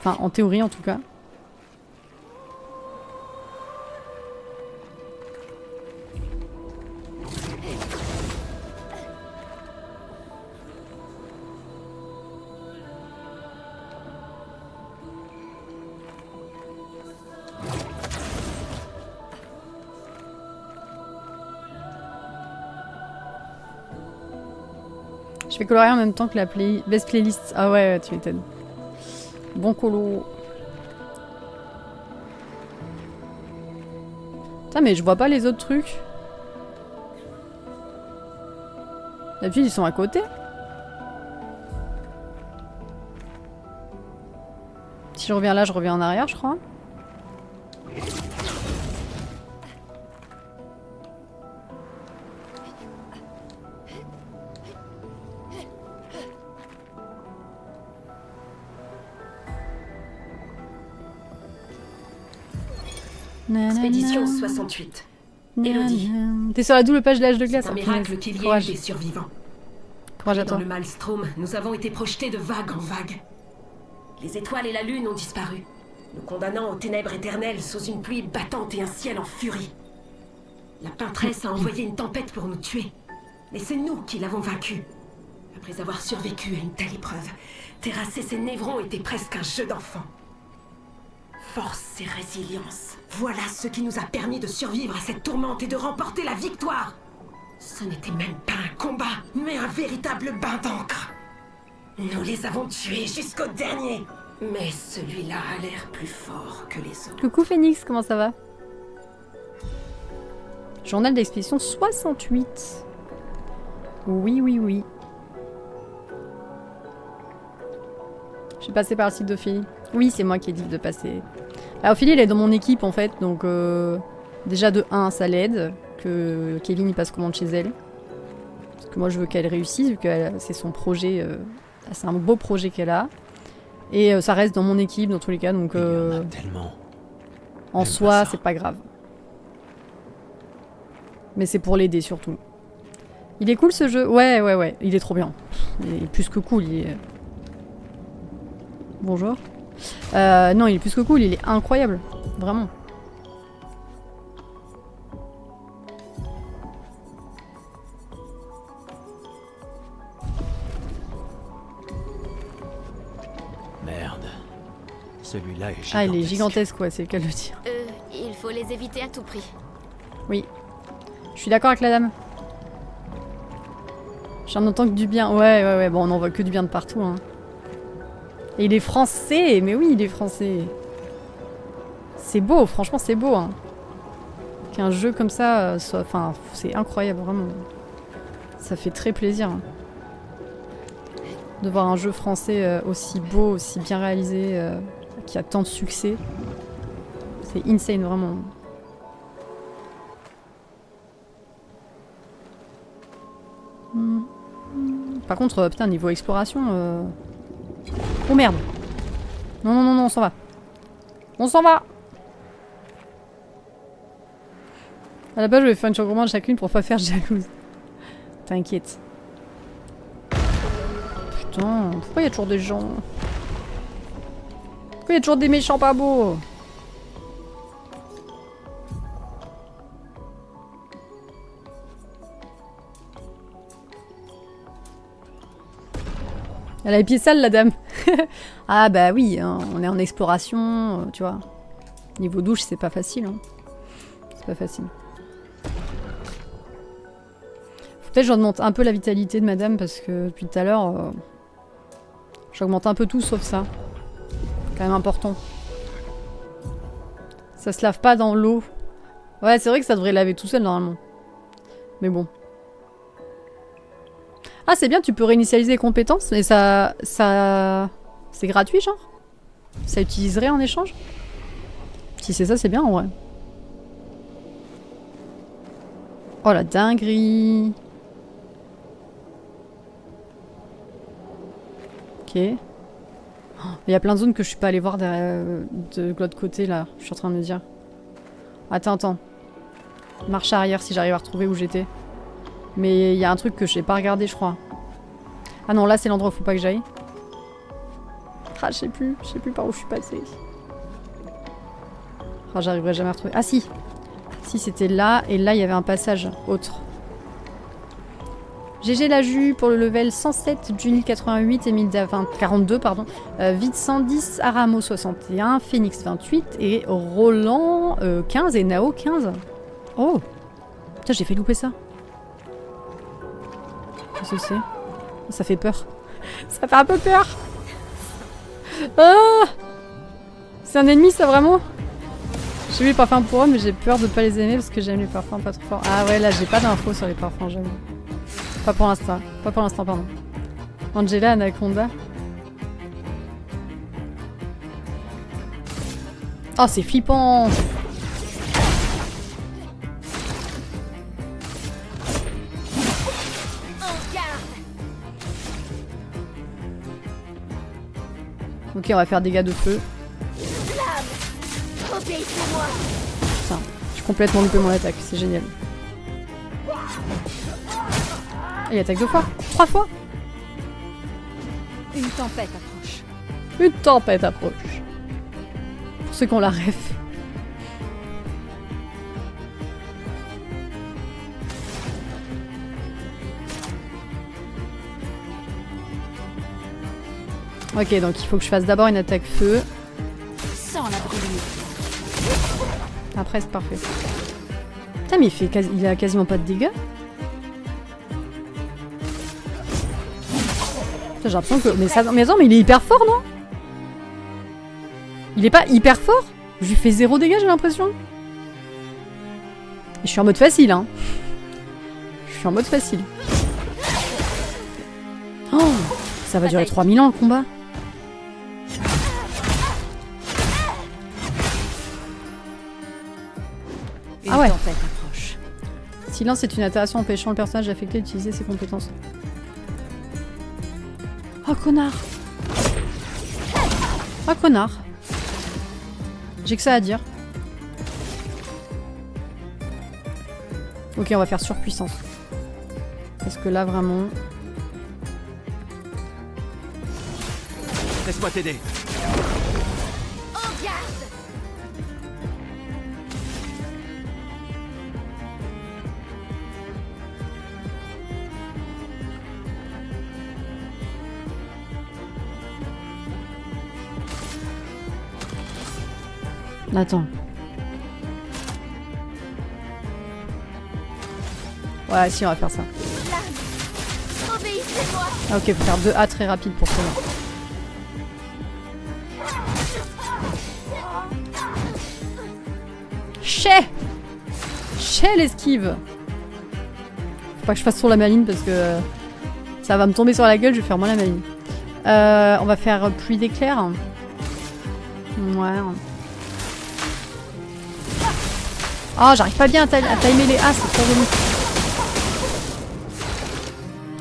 Enfin, en théorie en tout cas. Je fais colorier en même temps que la best playlist. Ah ouais, tu m'étonnes. Bon colo. Putain, mais je vois pas les autres trucs. D'habitude, ils sont à côté. Si je reviens là, je reviens en arrière, je crois. Expédition 68. Élodie. T'es sur la double page de l'âge de glace. C'est un miracle qu'il y ait eu Courage. des survivants. Courage à Dans toi. le Maelstrom, nous avons été projetés de vague en vague. Les étoiles et la lune ont disparu, nous condamnant aux ténèbres éternelles sous une pluie battante et un ciel en furie. La peintresse a envoyé une tempête pour nous tuer. Mais c'est nous qui l'avons vaincue. Après avoir survécu à une telle épreuve, terrasser ses névrons était presque un jeu d'enfant. Force et résilience, voilà ce qui nous a permis de survivre à cette tourmente et de remporter la victoire. Ce n'était même pas un combat, mais un véritable bain d'encre. Nous les avons tués jusqu'au dernier. Mais celui-là a l'air plus fort que les autres. Coucou Phoenix, comment ça va? Journal d'expédition 68. Oui. Je suis passée par le site d'Ophélie. Oui, c'est moi qui ai dit de passer. Alors, Ophélie, elle est dans mon équipe en fait, donc déjà de 1, ça l'aide que Kéline y passe commande chez elle. Parce que moi, je veux qu'elle réussisse, vu que c'est son projet, c'est un beau projet qu'elle a. Et ça reste dans mon équipe dans tous les cas, donc Il y en a tellement. en J'aime soi, pas ça. c'est pas grave. Mais c'est pour l'aider surtout. Il est cool ce jeu. Ouais. Il est trop bien. Il est plus que cool. Il est... Bonjour. Non, il est plus que cool. Il est incroyable. Vraiment. Merde. Celui-là est gigantesque. Ah, il est gigantesque, ouais, c'est le cas de le dire. Il faut les éviter à tout prix. Oui. Je suis d'accord avec la dame. J'en entends que du bien. Ouais. Bon, on en voit que du bien de partout. Hein. Et il est français. Mais oui, il est français. C'est beau, franchement, c'est beau. Hein. Qu'un jeu comme ça soit... Enfin, c'est incroyable, vraiment. Ça fait très plaisir. Hein. De voir un jeu français aussi beau, aussi bien réalisé, qui a tant de succès. C'est insane, vraiment. Par contre, putain, niveau exploration... Oh merde! Non, on s'en va. On s'en va! À la base, je vais faire une surcommande chacune pour pas faire jalouse. T'inquiète. Putain, pourquoi il y a toujours des gens? Pourquoi il y a toujours des méchants pas beaux? Elle a les pieds sales, la dame. Ah bah oui, hein, on est en exploration, tu vois. Niveau douche, c'est pas facile. Hein. C'est pas facile. Faut peut-être que j'augmente un peu la vitalité de madame parce que depuis tout à l'heure, j'augmente un peu tout sauf ça. C'est quand même important. Ça se lave pas dans l'eau. Ouais, c'est vrai que ça devrait laver tout seul normalement. Mais bon. Ah, c'est bien, tu peux réinitialiser les compétences et ça... C'est gratuit, genre? Ça utiliserait en échange? Si c'est ça, c'est bien en vrai. Oh la dinguerie! Ok. Il y a plein de zones que je suis pas allée voir de l'autre côté là, je suis en train de me dire. Attends. Marche arrière si j'arrive à retrouver où j'étais. Mais il y a un truc que je n'ai pas regardé, je crois. Ah non, là c'est l'endroit où faut pas que j'aille. Ah, je sais plus par où je suis passée. Ah, j'arriverai jamais à retrouver. Ah si! Si, c'était là, et là il y avait un passage autre. GG la Ju pour le level 107, Juni 88, Emile 42, pardon. Vite 110, Aramo 61, Phoenix 28 et Roland 15 et Nao 15. Oh! Putain, j'ai fait louper ça. Qu'est-ce que c'est? Ça fait peur. Ça fait un peu peur. Ah! C'est un ennemi ça vraiment? J'ai vu les parfums pour eux mais j'ai peur de pas les aimer parce que j'aime les parfums pas trop forts. Ah ouais là j'ai pas d'infos sur les parfums j'avoue. Pas pour l'instant. Pas pour l'instant pardon. Angela Anaconda. Oh c'est flippant. Ok, on va faire dégâts de feu. Putain, j'ai complètement loupé mon attaque, c'est génial. Ah, il attaque 2 fois 3 fois. Une tempête approche. Une tempête approche. Pour ceux qui ont la ref. Ok, donc il faut que je fasse d'abord une attaque feu. Sans la brûlure. Après, c'est parfait. Putain, mais il a quasiment pas de dégâts. J'ai l'impression que... Mais attends, mais il est hyper fort, non? Il est pas hyper fort? Je lui fais 0 dégâts, j'ai l'impression. Et je suis en mode facile, hein. Je suis en mode facile. Oh, ça va durer 3000 ans, le combat. Ah ouais. Silence est une interaction empêchant le personnage affecté d'utiliser ses compétences. Oh connard! Oh connard! J'ai que ça à dire. Ok, on va faire surpuissance. Parce que là vraiment... Laisse-moi t'aider. Attends. Ouais, si, on va faire ça. Obéissez-moi. Ah, ok, faut faire 2 A très rapide pour ça. Chais l'esquive. Faut pas que je fasse trop la maline parce que ça va me tomber sur la gueule, je vais faire moins la maline. On va faire pluie d'éclairs. Ouais. Oh, j'arrive pas bien à timer les A, c'est trop relou.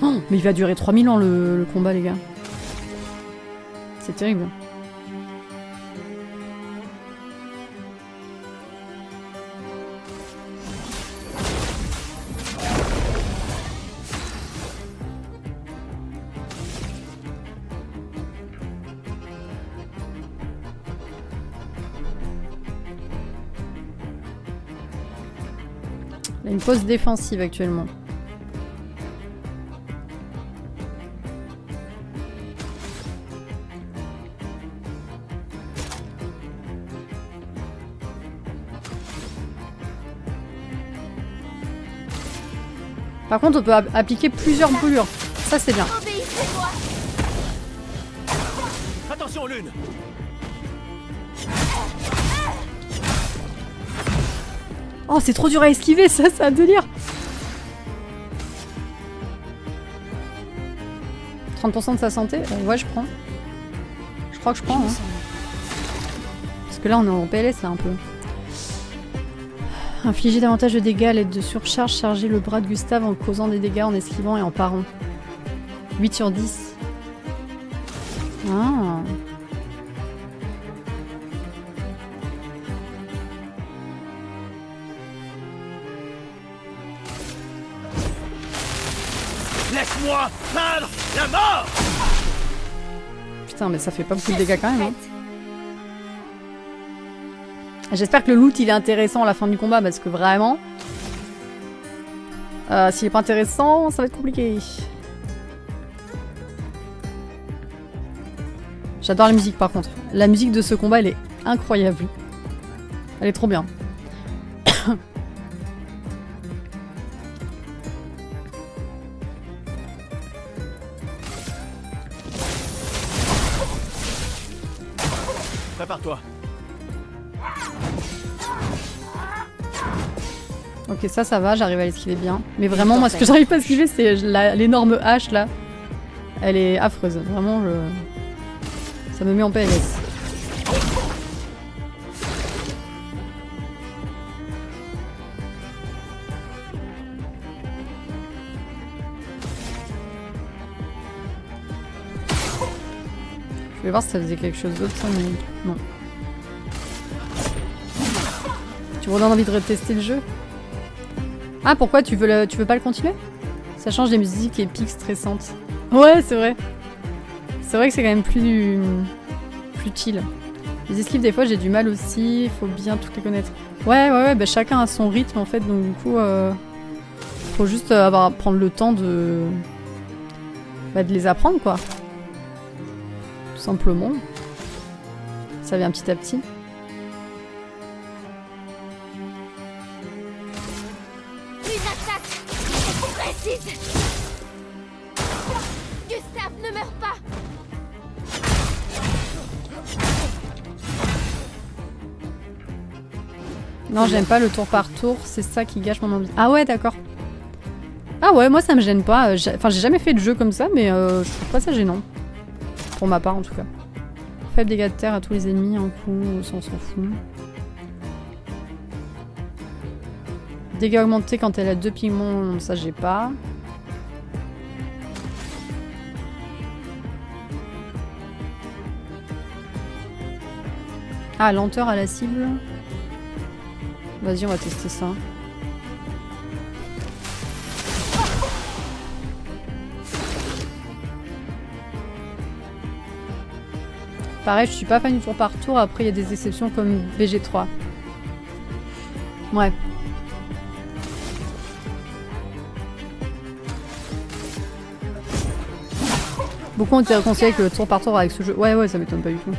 Oh, mais il va durer 3000 ans le combat, les gars. C'est terrible. Il a une pause défensive actuellement. Par contre, on peut appliquer plusieurs brûlures. Ça, c'est bien. Obéissez-moi. Attention, Lune! Oh, c'est trop dur à esquiver, ça, c'est un délire. 30% de sa santé, ouais, je prends. Je crois que je prends. Hein. Parce que là, on est en PLS, là, un peu. Infliger davantage de dégâts à l'aide de surcharge, charger le bras de Gustave en causant des dégâts, en esquivant et en parant. 8 sur 10. Ah. Laisse-moi peindre la mort! Putain, mais ça fait pas beaucoup de dégâts quand même. Hein. J'espère que le loot il est intéressant à la fin du combat parce que vraiment, s'il est pas intéressant, ça va être compliqué. J'adore la musique par contre. La musique de ce combat elle est incroyable. Elle est trop bien. Prépare-toi. Ok, ça va, j'arrive à l'esquiver bien. Mais vraiment, moi, ce que j'arrive pas à esquiver, c'est l'énorme hache, là. Elle est affreuse. Vraiment, ça me met en PLS. Je vais voir si ça faisait quelque chose d'autre, ça, mais non. Tu me redonnes envie de retester le jeu? Ah, pourquoi tu veux pas le continuer? Ça change des musiques épiques stressantes. Ouais, c'est vrai. C'est vrai que c'est quand même plus chill. Les esquives, des fois, j'ai du mal aussi. Faut bien toutes les connaître. Ouais, bah, chacun a son rythme, en fait. Donc, du coup, faut juste prendre le temps de les apprendre, quoi. Tout simplement. Ça vient petit à petit. Précise. Gustave, ne meurs pas. Non, j'aime pas le tour par tour, c'est ça qui gâche mon envie. Ah ouais, d'accord. Ah ouais, moi ça me gêne pas. Enfin, j'ai jamais fait de jeu comme ça, mais je trouve pas ça gênant. Pour ma part, en tout cas. Faible dégâts de terre à tous les ennemis, un coup, ça on s'en fout. Dégâts augmentés quand elle a 2 pigments, ça j'ai pas. Ah, lenteur à la cible. Vas-y, on va tester ça. Pareil, je suis pas fan du tour par tour. Après, il y a des exceptions comme BG3. Ouais. Beaucoup ont été réconciliés avec le tour par tour avec ce jeu. Ouais, ça m'étonne pas du tout.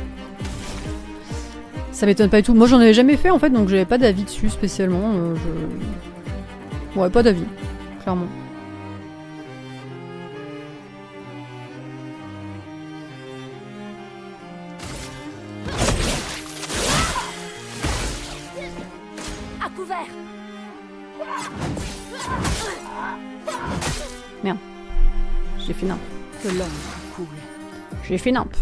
Ça m'étonne pas du tout. Moi, j'en avais jamais fait en fait, donc j'avais pas d'avis dessus spécialement. Ouais, pas d'avis. Clairement. À couvert. Merde. J'ai fait nimp. Que l'homme coule. J'ai fait nimp.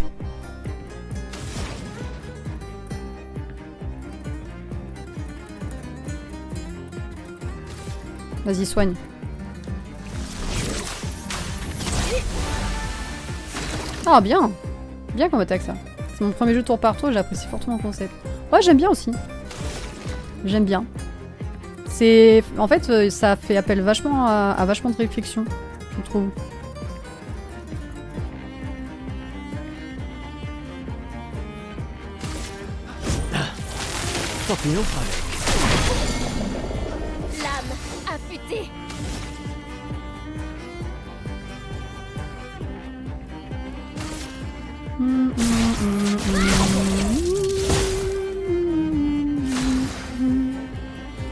Vas-y, soigne. Ah, bien. Bien comme attaque, ça. C'est mon premier jeu tour par tour, j'apprécie fortement le concept. Ouais, j'aime bien aussi. J'aime bien. C'est... En fait, ça fait appel vachement à vachement de réflexion, je trouve. Continuons avec. Lame affûtée.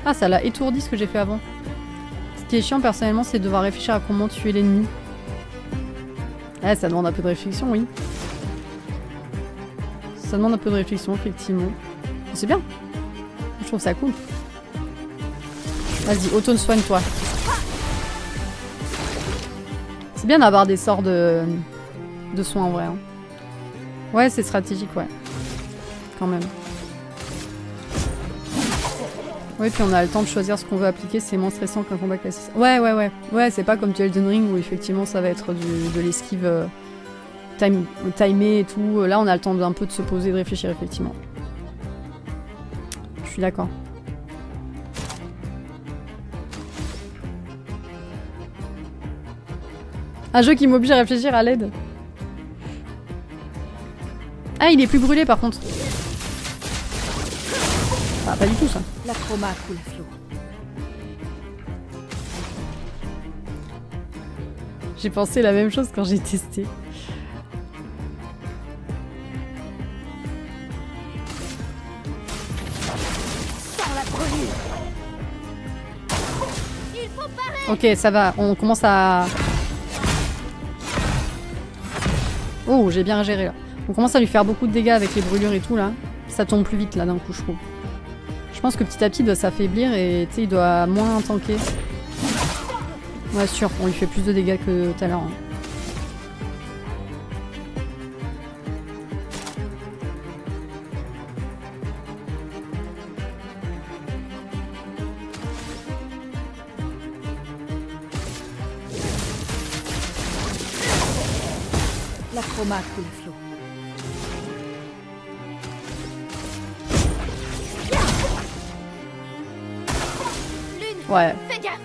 Ah, ça l'a étourdi ce que j'ai fait avant. Ce qui est chiant personnellement, c'est de devoir réfléchir à comment tuer l'ennemi. Ouais, ça demande un peu de réflexion, oui. Ça demande un peu de réflexion, effectivement. Mais c'est bien. Je trouve ça cool. Vas-y, auto-soigne-toi. C'est bien d'avoir des sorts de soins en vrai. Hein. Ouais, c'est stratégique, ouais. Quand même. Oui, puis on a le temps de choisir ce qu'on veut appliquer, c'est moins stressant qu'un combat classique. Ouais. Ouais, c'est pas comme du Elden Ring où effectivement ça va être de l'esquive timée et tout. Là, on a le temps d'un peu de se poser, de réfléchir, effectivement. Je suis d'accord. Un jeu qui m'oblige à réfléchir à l'aide. Ah, il est plus brûlé par contre. Ah, pas du tout ça. La chroma coule à flot. J'ai pensé la même chose quand j'ai testé. Sans la brûlure. Ok, ça va. On commence à... Oh, j'ai bien géré là. On commence à lui faire beaucoup de dégâts avec les brûlures et tout là. Ça tombe plus vite là d'un coup, je trouve. Je pense que petit à petit il doit s'affaiblir et tu sais, il doit moins tanker. Ouais, sûr, on lui fait plus de dégâts que tout à l'heure. Hein. La chroma coule à flot. Ouais. Fais gaffe.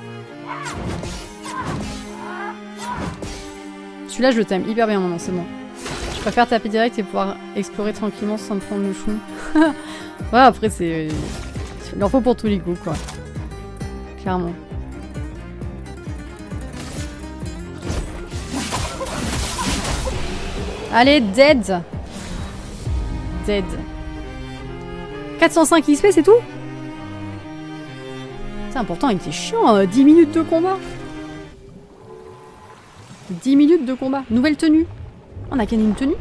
Celui-là, je le t'aime hyper bien maintenant, c'est bon. Je préfère taper direct et pouvoir explorer tranquillement sans me prendre le chou. Ouais, après, c'est... Il en faut pour tous les goûts, quoi. Clairement. Allez, dead. Dead. 405 XP, c'est tout? C'est important, il était chiant, 10 minutes de combat. 10 minutes de combat. Nouvelle tenue. On a gagné une tenue.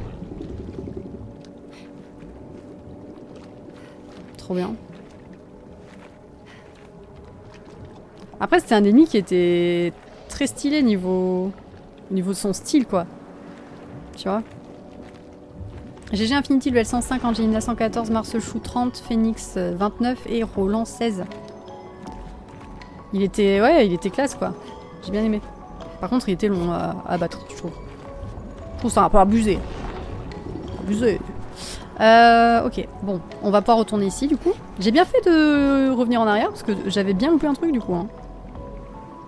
Trop bien. Après, c'était un ennemi qui était très stylé niveau de son style, quoi. Tu vois. GG Infinity, level 105, Angelina 114, Marcechou 30, Phoenix 29 et Roland 16. Il était... Ouais, il était classe, quoi. J'ai bien aimé. Par contre, il était long à battre, je trouve. Je trouve ça un peu abusé. Abusé. Ok, bon. On va pouvoir retourner ici, du coup. J'ai bien fait de revenir en arrière, parce que j'avais bien loupé un truc, du coup. Hein.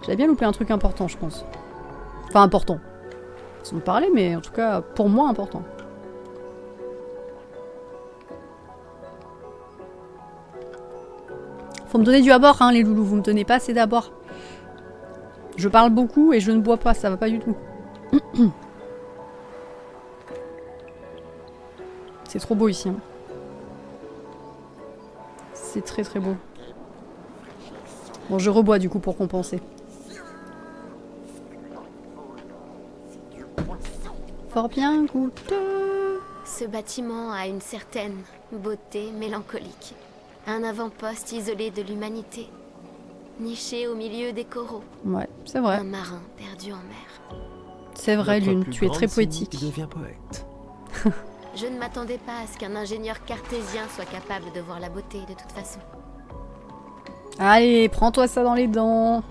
J'avais bien loupé un truc important, je pense. Enfin, important. Sans me parler, mais en tout cas, pour moi, important. Faut me donner du abord, hein, les loulous. Vous me donnez pas assez d'abord. Je parle beaucoup et je ne bois pas, ça va pas du tout. C'est trop beau ici. Hein. C'est très très beau. Bon, je rebois du coup pour compenser. fort bien goûteux. Ce bâtiment a une certaine beauté mélancolique. Un avant-poste isolé de l'humanité, niché au milieu des coraux. Ouais, c'est vrai. Un marin perdu en mer. C'est vrai, Notre Lune, plus tu es grande très cynique poétique. devient poète. Je ne m'attendais pas à ce qu'un ingénieur cartésien soit capable de voir la beauté de toute façon. Allez, prends-toi ça dans les dents.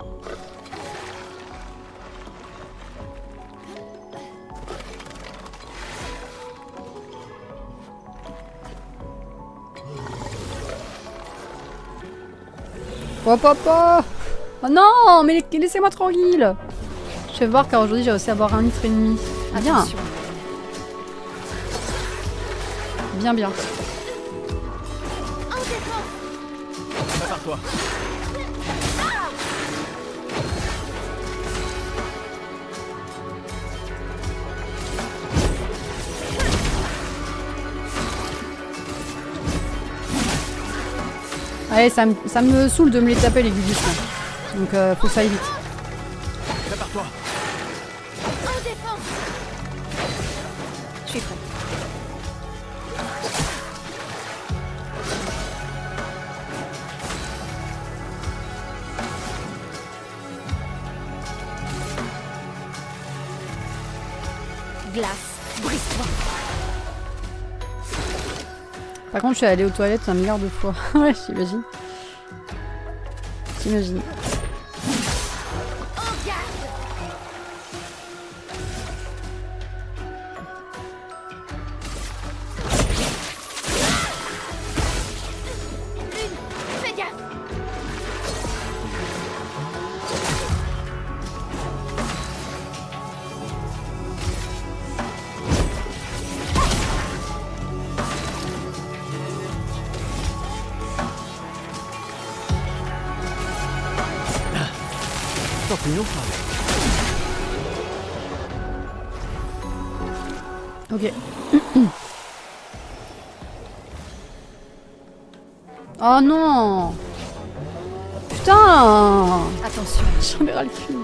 Hop hop hop. Oh non, mais laissez-moi tranquille. Je vais voir car aujourd'hui j'ai réussi à boire 1,5 litre. Bien, Attention. bien, bien. Prépare-toi. Allez, ça me saoule de me les taper les gudus là. Donc faut que ça aille vite. Prépare-toi. Je suis prête. Glace, brise-toi. Par contre, je suis allée aux toilettes 1 milliard de fois. Ouais, j'imagine. J'imagine. Fais gaffe! Continuons. Ok. Oh non! Putain! Attention. J'en ai ras le cul.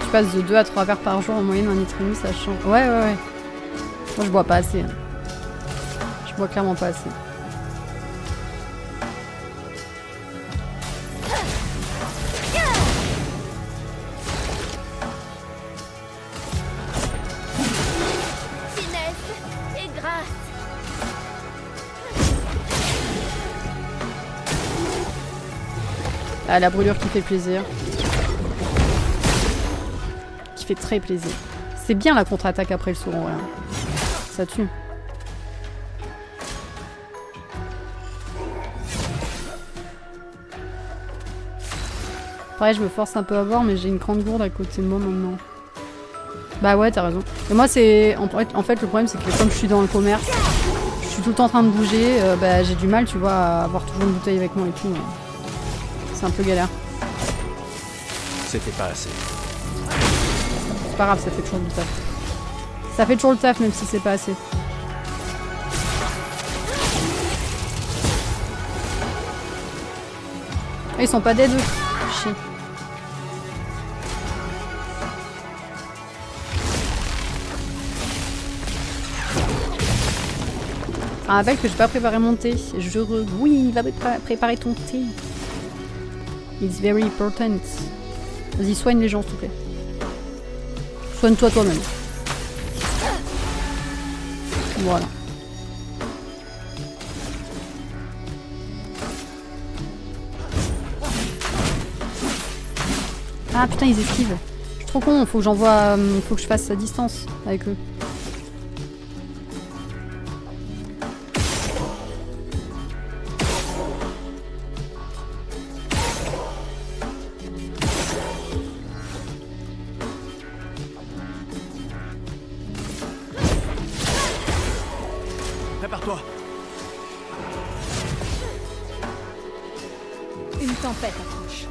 Tu passes de 2 à 3 verres par jour en moyenne, 1,5 litre, ça change. Ouais, ouais, ouais. Moi, je bois pas assez. Hein. Je bois clairement pas assez. Finesse et grâce! Ah, la brûlure qui fait plaisir. Qui fait très plaisir. C'est bien la contre-attaque après le saut en vrai. Ça tue. Pareil, je me force un peu à voir, mais j'ai une grande gourde à côté de moi maintenant. Bah ouais, t'as raison. Et moi, c'est... En fait, le problème, c'est que comme je suis dans le commerce, je suis tout le temps en train de bouger, bah j'ai du mal, tu vois, à avoir toujours une bouteille avec moi et tout. C'est un peu galère. C'était pas assez. C'est pas grave, ça fait toujours du taf. Ça fait toujours le taf, même si c'est pas assez. Ah, ils sont pas dead, eux. Chier. Ça rappelle que j'ai pas préparé mon thé. Oui, va préparer ton thé. It's very important. Vas-y, soigne les gens, s'il te plaît. Soigne-toi toi-même. Voilà. Ah putain, ils esquivent. Je suis trop con, faut que j'envoie. Faut que je fasse à distance avec eux. Prépare-toi. Une tempête approche.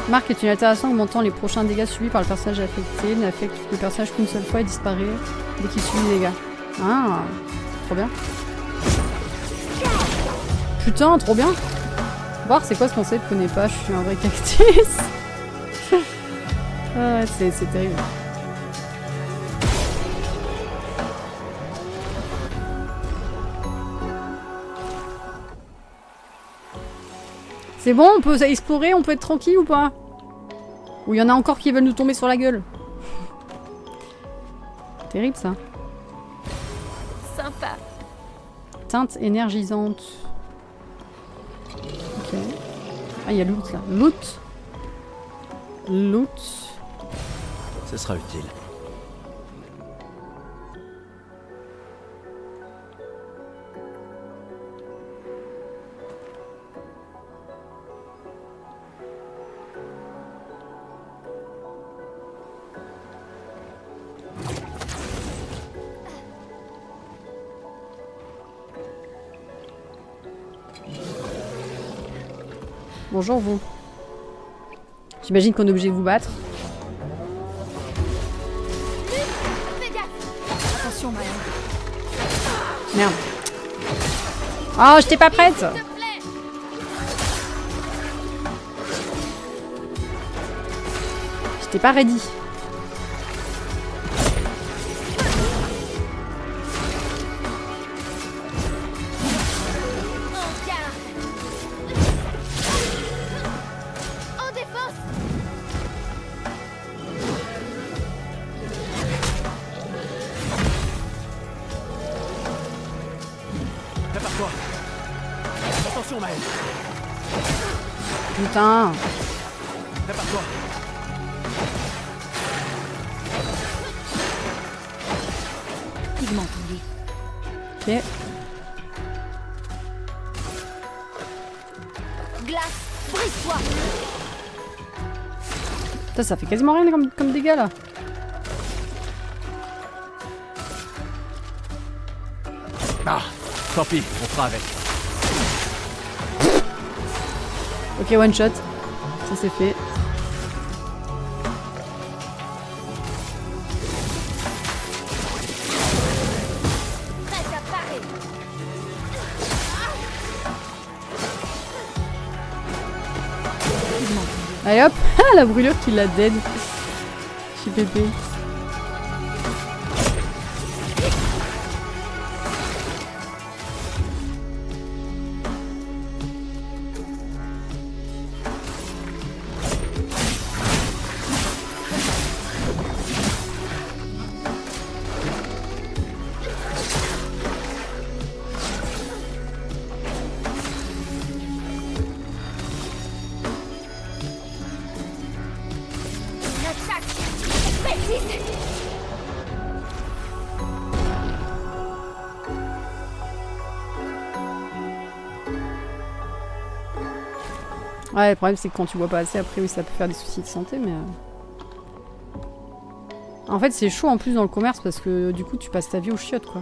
Marque est une altération augmentant les prochains dégâts subis par le personnage affecté, n'affecte le personnage qu'une seule fois et disparaît dès qu'il subit des dégâts. Ah, trop bien. Putain, trop bien. Voir c'est quoi ce concept, je connais pas, je suis un vrai cactus. Ah ouais, c'est terrible. C'est bon, on peut explorer, on peut être tranquille ou pas? Ou il y en a encore qui veulent nous tomber sur la gueule? Terrible ça. Sympa. Teinte énergisante. Ok. Ah, il y a loot là. Loot. Loot. Ce sera utile. Bonjour vous. J'imagine qu'on est obligé de vous battre. Attention, Maya. Merde. Oh, j'étais pas prête. J'étais pas ready. Prépare-toi. Attention, Maël. Putain. Prépare-toi. Il m'a entendu. Ok. Glace, brise-toi. Putain, ça fait quasiment rien comme dégâts là. Ah, tant pis, on fera avec. Ok, one shot. Ça c'est fait. Allez hop, la brûlure qui l'a dead. Chez Pépé. Ouais, le problème c'est que quand tu bois pas assez, après oui, ça peut faire des soucis de santé, mais... En fait, c'est chaud en plus dans le commerce parce que du coup, tu passes ta vie aux chiottes, quoi.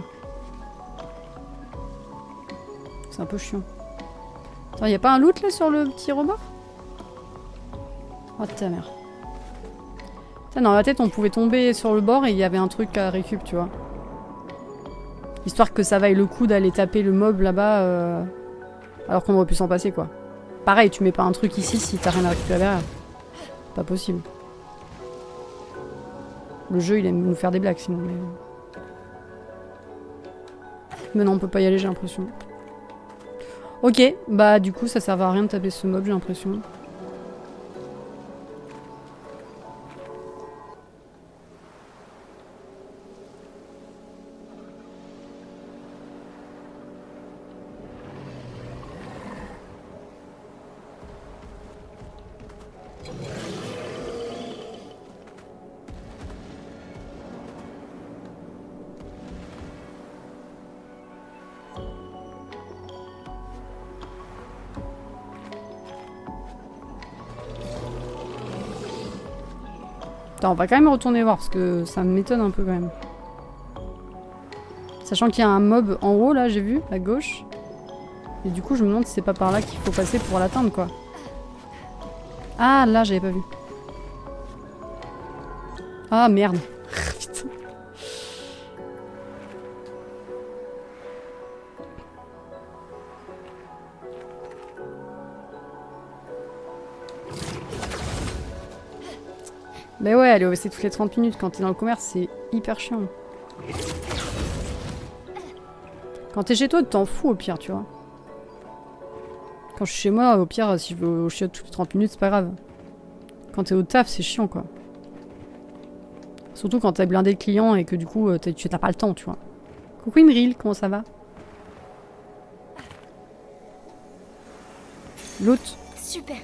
C'est un peu chiant. Attends, y a pas un loot là sur le petit rebord? Oh ta mère. Putain, dans ma tête, on pouvait tomber sur le bord et il y avait un truc à récup, tu vois. Histoire que ça vaille le coup d'aller taper le mob là-bas, alors qu'on aurait pu s'en passer, quoi. Pareil, tu mets pas un truc ici si t'as rien à récupérer derrière. Pas possible. Le jeu, il aime nous faire des blagues, sinon, mais... Mais non, on peut pas y aller, j'ai l'impression. Ok, bah du coup, ça sert à rien de taper ce mob, j'ai l'impression. Attends, on va quand même retourner voir parce que ça m'étonne un peu quand même. Sachant qu'il y a un mob en haut là, j'ai vu, à gauche. Et du coup, je me demande si c'est pas par là qu'il faut passer pour l'atteindre, quoi. Ah, là, j'avais pas vu. Ah, merde. Putain. Mais ouais, aller au WC toutes les 30 minutes quand t'es dans le commerce, c'est hyper chiant. Quand t'es chez toi, t'en fous au pire, tu vois. Quand je suis chez moi, au pire, si je veux au chiottes toutes les 30 minutes, c'est pas grave. Quand t'es au taf, c'est chiant, quoi. Surtout quand t'as blindé de clients et que du coup, tu t'as pas le temps, tu vois. Coucou Imril, comment ça va? L'autre. Super.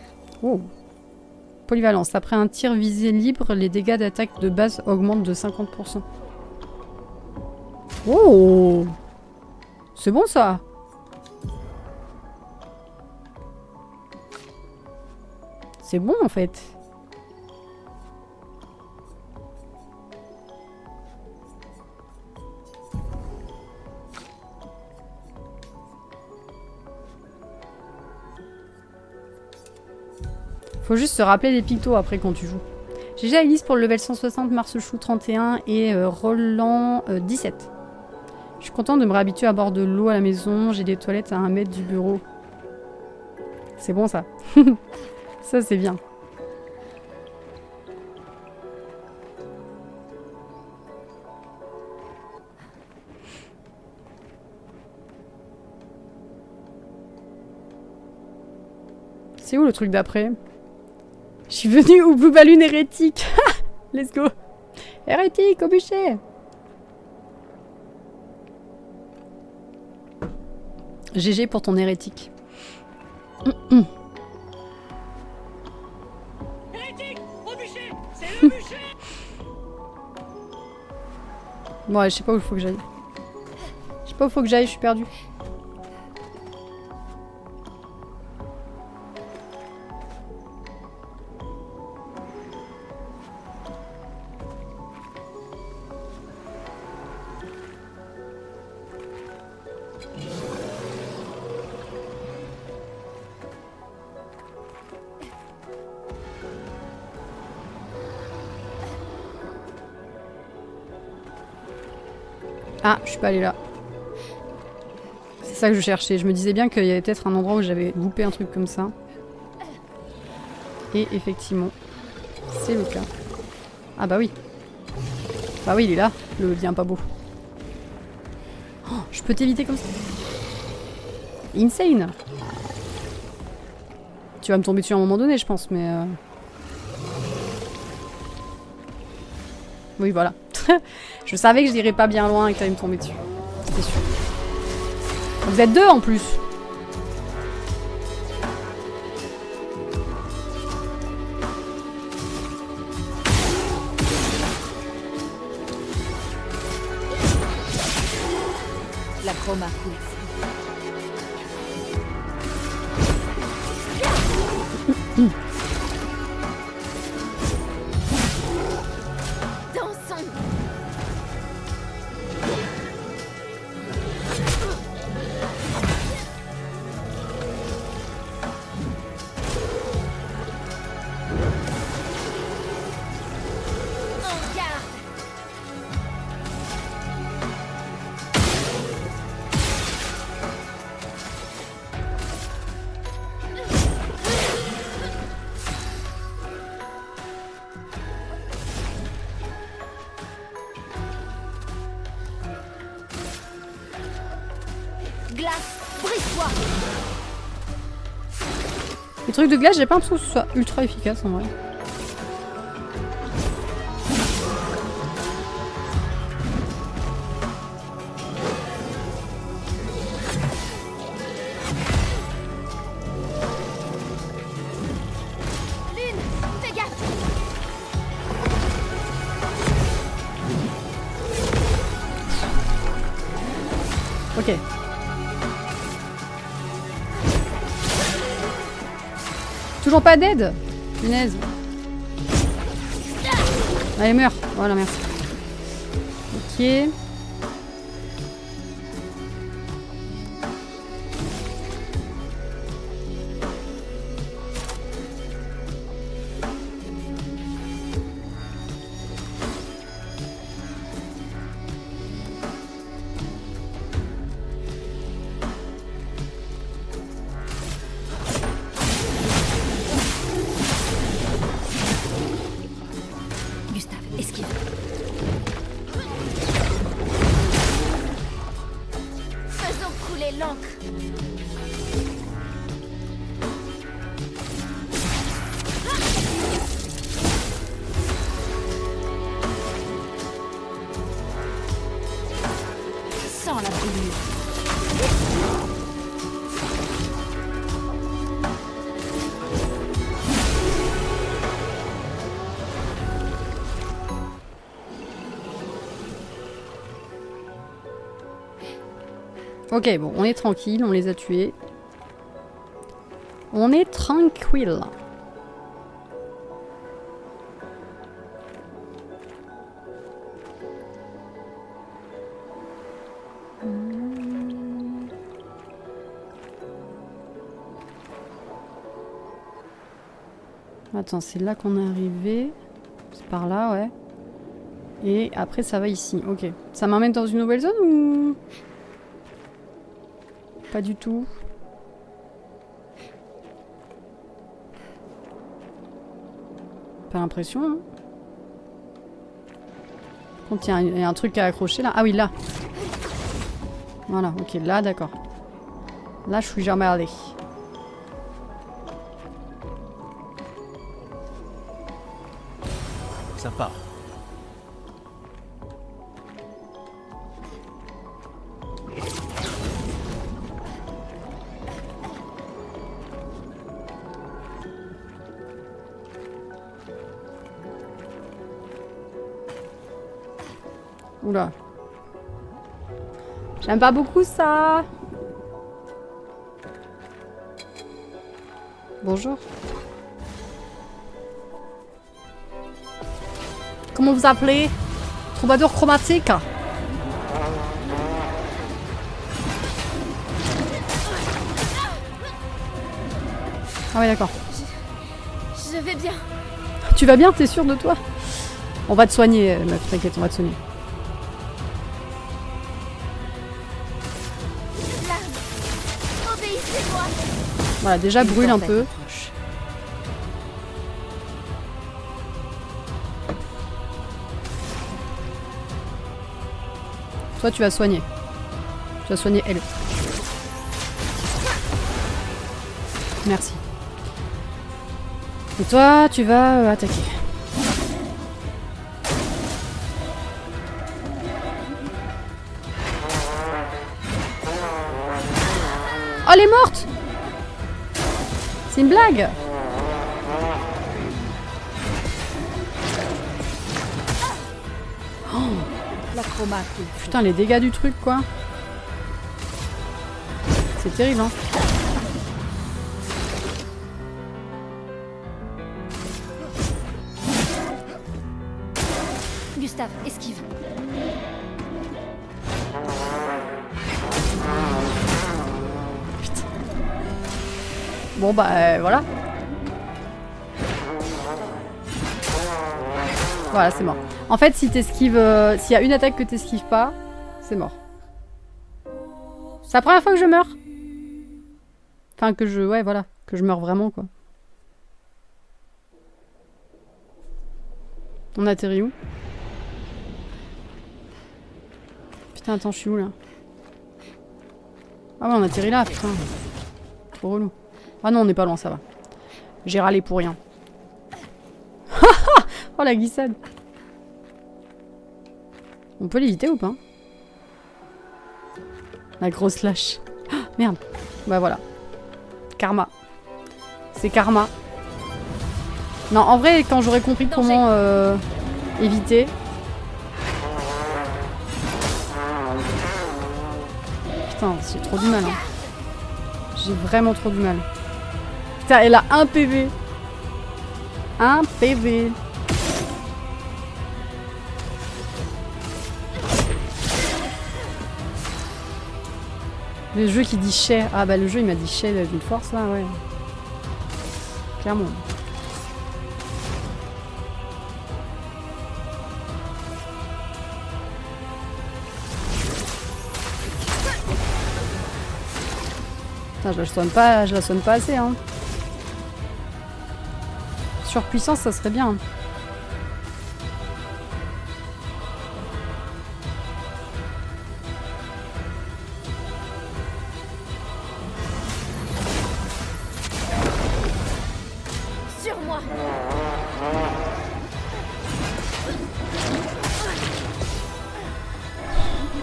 Oh. Polyvalence. Après un tir visé libre, les dégâts d'attaque de base augmentent de 50%. Oh! C'est bon ça! C'est bon en fait. Faut juste se rappeler les pictos après quand tu joues. GG à Elise pour le level 160, Marcechou 31 et Roland 17. Je suis contente de me réhabituer à boire de l'eau à la maison. J'ai des toilettes à 1 mètre du bureau. C'est bon ça. Ça c'est bien. C'est où le truc d'après? Je suis venue au Blue Balloon hérétique. Let's go. Hérétique au bûcher. GG pour ton hérétique. Hérétique, au bûcher, c'est le bûcher. Bon, ouais, je sais pas où il faut que j'aille. Je sais pas où il faut que j'aille, je suis perdue. Ah, je suis pas allée là. C'est ça que je cherchais. Je me disais bien qu'il y avait peut-être un endroit où j'avais loupé un truc comme ça. Et effectivement, c'est le cas. Ah bah oui. Bah oui, il est là, le lien pas beau. Oh, je peux t'éviter comme ça. Insane. Tu vas me tomber dessus à un moment donné, je pense, mais... Oui, voilà. Je savais que je n'irais pas bien loin et que t'allais me tomber dessus. C'était sûr. Vous êtes deux en plus. La chroma coule. Dansons. En garde. Glace, brise-toi. Les trucs de glace, j'ai pas l'impression que ce soit ultra efficace en vrai. Lune, fais gaffe. Ok. Toujours pas d'aide? Punaise. Allez, meurs. Voilà, merci. Ok. esquive. Faisons couler l'encre. Sans la brûlure. Ok, bon, on est tranquille, on les a tués. On est tranquille. Attends, c'est là qu'on est arrivé. C'est par là, ouais. Et après, ça va ici. Ok. Ça m'emmène dans une nouvelle zone ou... Pas du tout. Pas l'impression, hein. Contre, il y a un truc à accrocher là. Ah oui, là. Voilà, ok, là, d'accord. Là, je suis jamais allée. Sympa. Oula. J'aime pas beaucoup ça. Bonjour. Comment vous appelez? Troubadour chromatique. Ah ouais, d'accord. Je vais bien. Tu vas bien? T'es sûre de toi? On va te soigner, meuf, t'inquiète, on va te soigner. Obéissez-moi. Voilà, déjà brûle un peu. Toi, tu vas soigner. Tu vas soigner elle. Merci. Et toi, tu vas attaquer. Oh, elle est morte! C'est une blague! Oh, La chroma coule. putain, les dégâts du truc, quoi. C'est terrible, hein. Gustave, esquive. Bon, bah, voilà. Voilà, c'est mort. En fait, si t'esquives... s'il y a une attaque que t'esquives pas, c'est mort. C'est la première fois que je meurs. Enfin, que je... Ouais, voilà. Que je meurs vraiment, quoi. On atterrit où? Putain, attends, je suis où, là? Ah ouais, on atterrit là, putain. Trop relou. Ah non, on n'est pas loin, ça va. J'ai râlé pour rien. Oh, la glissade. On peut l'éviter ou pas? La grosse lâche. Ah, merde. Bah voilà. Karma. C'est karma. Non, en vrai, quand j'aurais compris comment éviter... Putain, j'ai trop du mal. Hein. J'ai vraiment trop du mal. Putain, elle a un PV. Un PV. Le jeu qui dit chais. Ah bah le jeu il m'a dit chais d'une force là, ouais. Clairement. Putain, je la soigne pas assez, hein. Surpuissance, ça serait bien.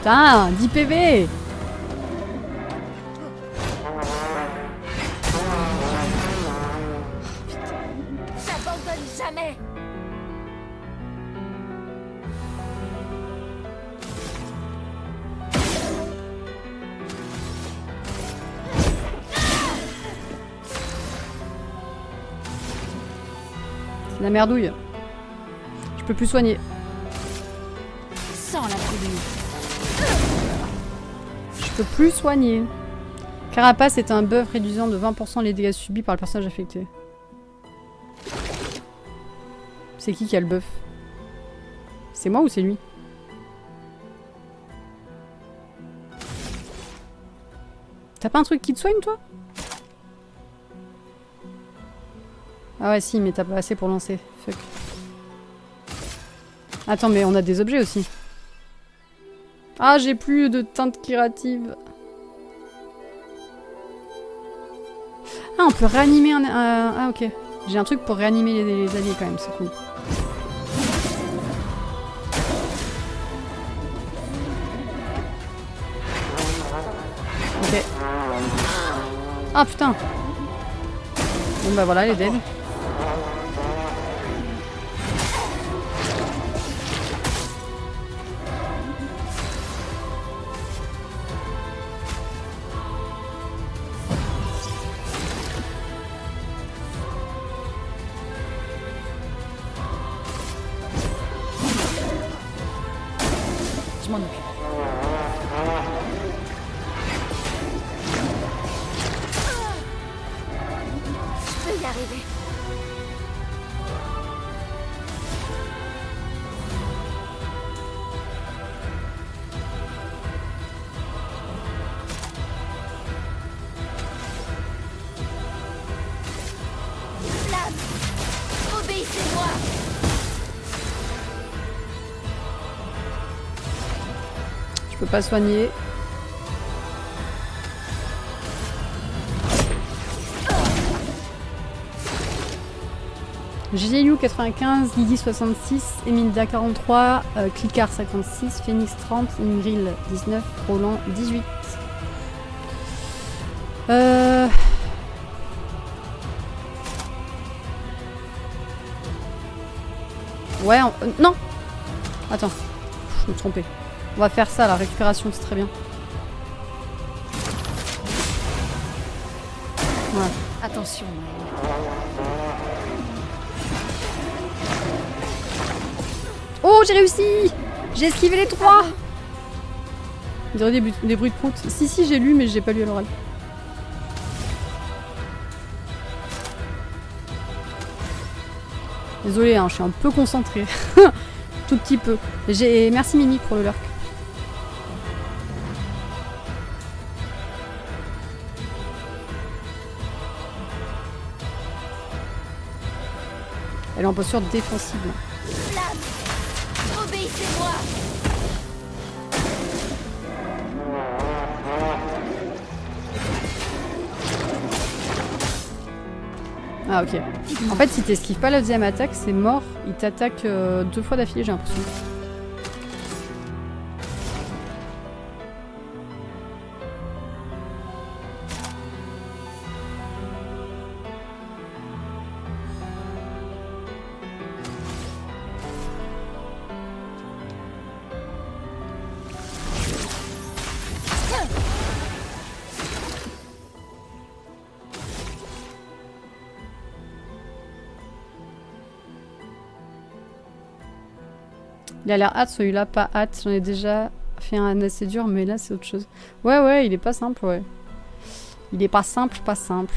Putain, 10 PV. J'abandonne jamais. C'est la merdouille. Je peux plus soigner. Sans la folie. Je peux plus soigner. Carapace est un buff réduisant de 20% les dégâts subis par le personnage affecté. C'est qui a le buff? C'est moi ou c'est lui? T'as pas un truc qui te soigne, toi? Ah ouais, si, mais t'as pas assez pour lancer. Fuck. Attends, mais on a des objets aussi. Ah, j'ai plus de teinte curative. Ah, on peut réanimer un... Ah, ok. J'ai un truc pour réanimer les alliés quand même, c'est cool. Ok. Ah, putain. Bon, bah voilà, elle est dead. Je m'en occupe. Je peux y arriver. Flamme, obéissez-moi. Je peux pas soigner. Jiu 95, Lydie 66, Emilda 43, Clicar 56, Phoenix 30, Ingril 19, Roland 18. Ouais, non. Attends, je me suis trompée. On va faire ça, la récupération, c'est très bien. Voilà. Attention, Maëlle. Oh, j'ai réussi! J'ai esquivé les trois! On dirait des bruits de prout. Si, j'ai lu, mais j'ai pas lu à l'oral. Désolée, hein, je suis un peu concentrée. Tout petit peu. Merci Mimi pour le lurk. Elle est en posture défensive. Flamme, obéissez-moi. Ah ok. En fait, si t'esquives pas la deuxième attaque, c'est mort. Il t'attaque 2 fois d'affilée, j'ai l'impression. Il a l'air hâte, celui-là, pas hâte. J'en ai déjà fait un assez dur, mais là, c'est autre chose. Ouais, il est pas simple, ouais. Il est pas simple, pas simple.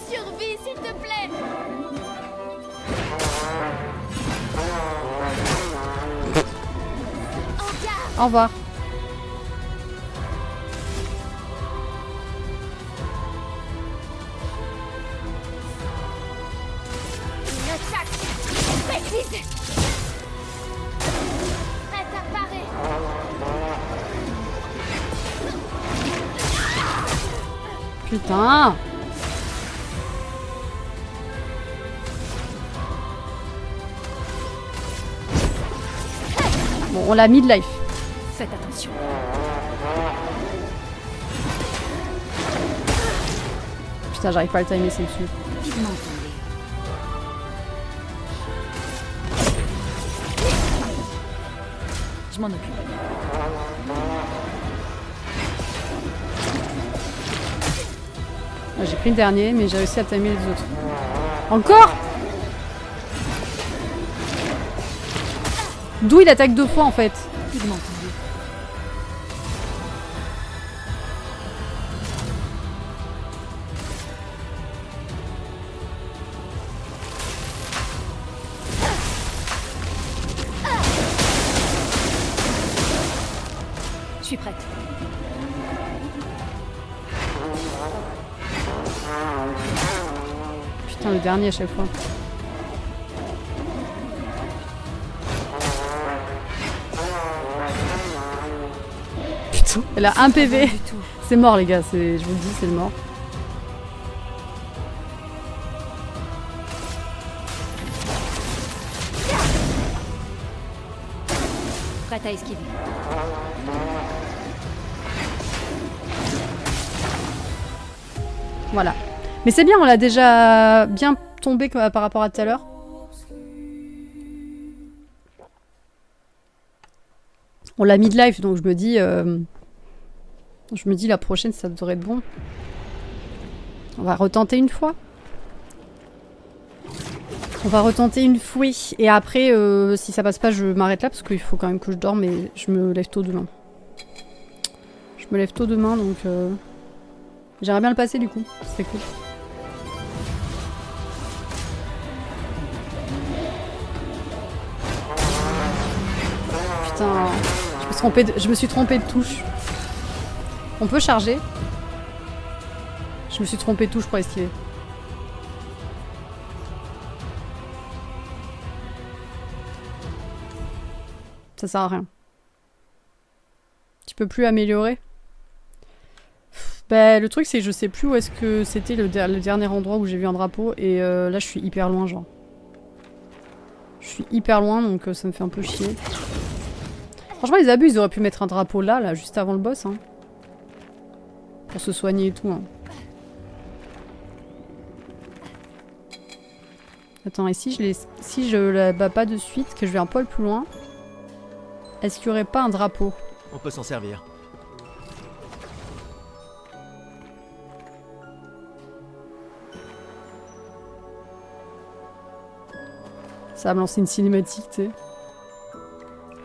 Survie, s'il te plaît. Au revoir. Une attaque précise. Prête à parer. Putain. Bon, on l'a mid-life. Faites attention. Putain, j'arrive pas à le timer, c'est dessus. Vivement tombé. Je m'en occupe. Ah, j'ai pris le dernier, mais j'ai réussi à timer les autres. Encore? D'où il attaque 2 fois en fait? Vivement tombé. Je suis prête. Putain, le dernier à chaque fois. Putain, elle a un PV. Du tout. C'est mort les gars, je vous le dis, c'est le mort. Prête à esquiver. Voilà. Mais c'est bien, on l'a déjà bien tombé par rapport à tout à l'heure. On l'a mid-life, donc je me dis la prochaine ça devrait être bon. On va retenter une fois. On va retenter une fois. Et après, si ça passe pas, je m'arrête là parce qu'il faut quand même que je dorme et je me lève tôt demain. Je me lève tôt demain, donc j'aimerais bien le passer du coup. C'est cool. Putain, je me suis trompée de touche. On peut charger. Je me suis trompée de touche pour esquiver. Ça sert à rien. Tu peux plus améliorer. Bah, le truc c'est que je sais plus où est-ce que c'était le dernier endroit où j'ai vu un drapeau et là je suis hyper loin genre. Je suis hyper loin donc ça me fait un peu chier. Franchement les abus ils auraient pu mettre un drapeau là juste avant le boss hein. Pour se soigner et tout hein. Attends et si je la bats pas de suite, que je vais un poil plus loin, est-ce qu'il y aurait pas un drapeau? On peut s'en servir. Ça va me lancer une cinématique, tu sais.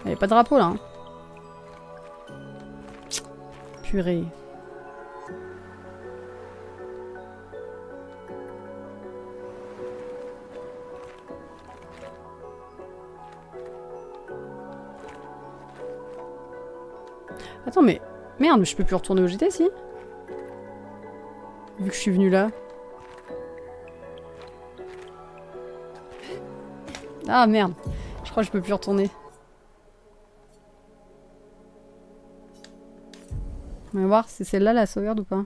Il n'y a pas de drapeau là. Hein. Purée. Attends, mais... Merde, mais je peux plus retourner au GT, si? Vu que je suis venue là. Ah merde, je crois que je peux plus retourner. On va voir, c'est celle-là la sauvegarde ou pas?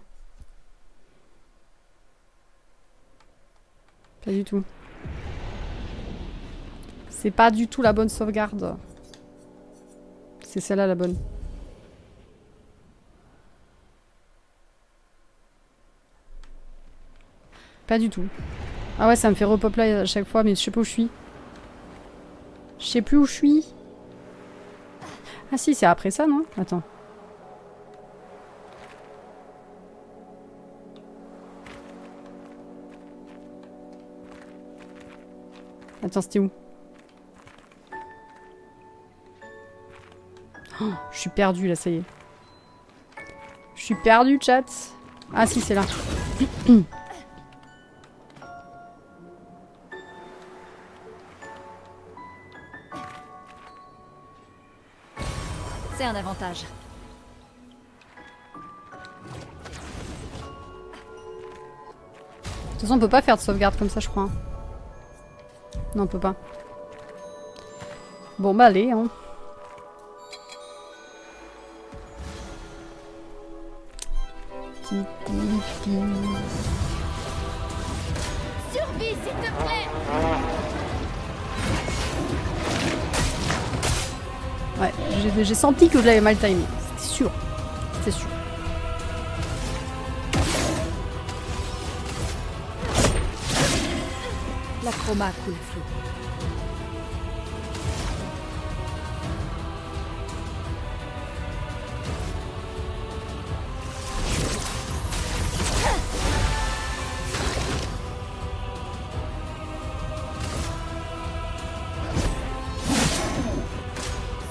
Pas du tout. C'est pas du tout la bonne sauvegarde. C'est celle-là la bonne. Pas du tout. Ah ouais, ça me fait repop là à chaque fois, mais je sais pas où je suis. Je sais plus où je suis. Ah si, c'est après ça, non? Attends. Attends, c'était où? Oh, je suis perdue là, ça y est. Je suis perdue, chat. Ah si, c'est là. C'est un avantage. De toute façon, on peut pas faire de sauvegarde comme ça, je crois. Non, on peut pas. Bon, bah allez, hein. Survie, s'il te plaît. Ouais, j'ai senti que je l'avais mal timé. C'était sûr. C'était sûr. La chroma coule flou.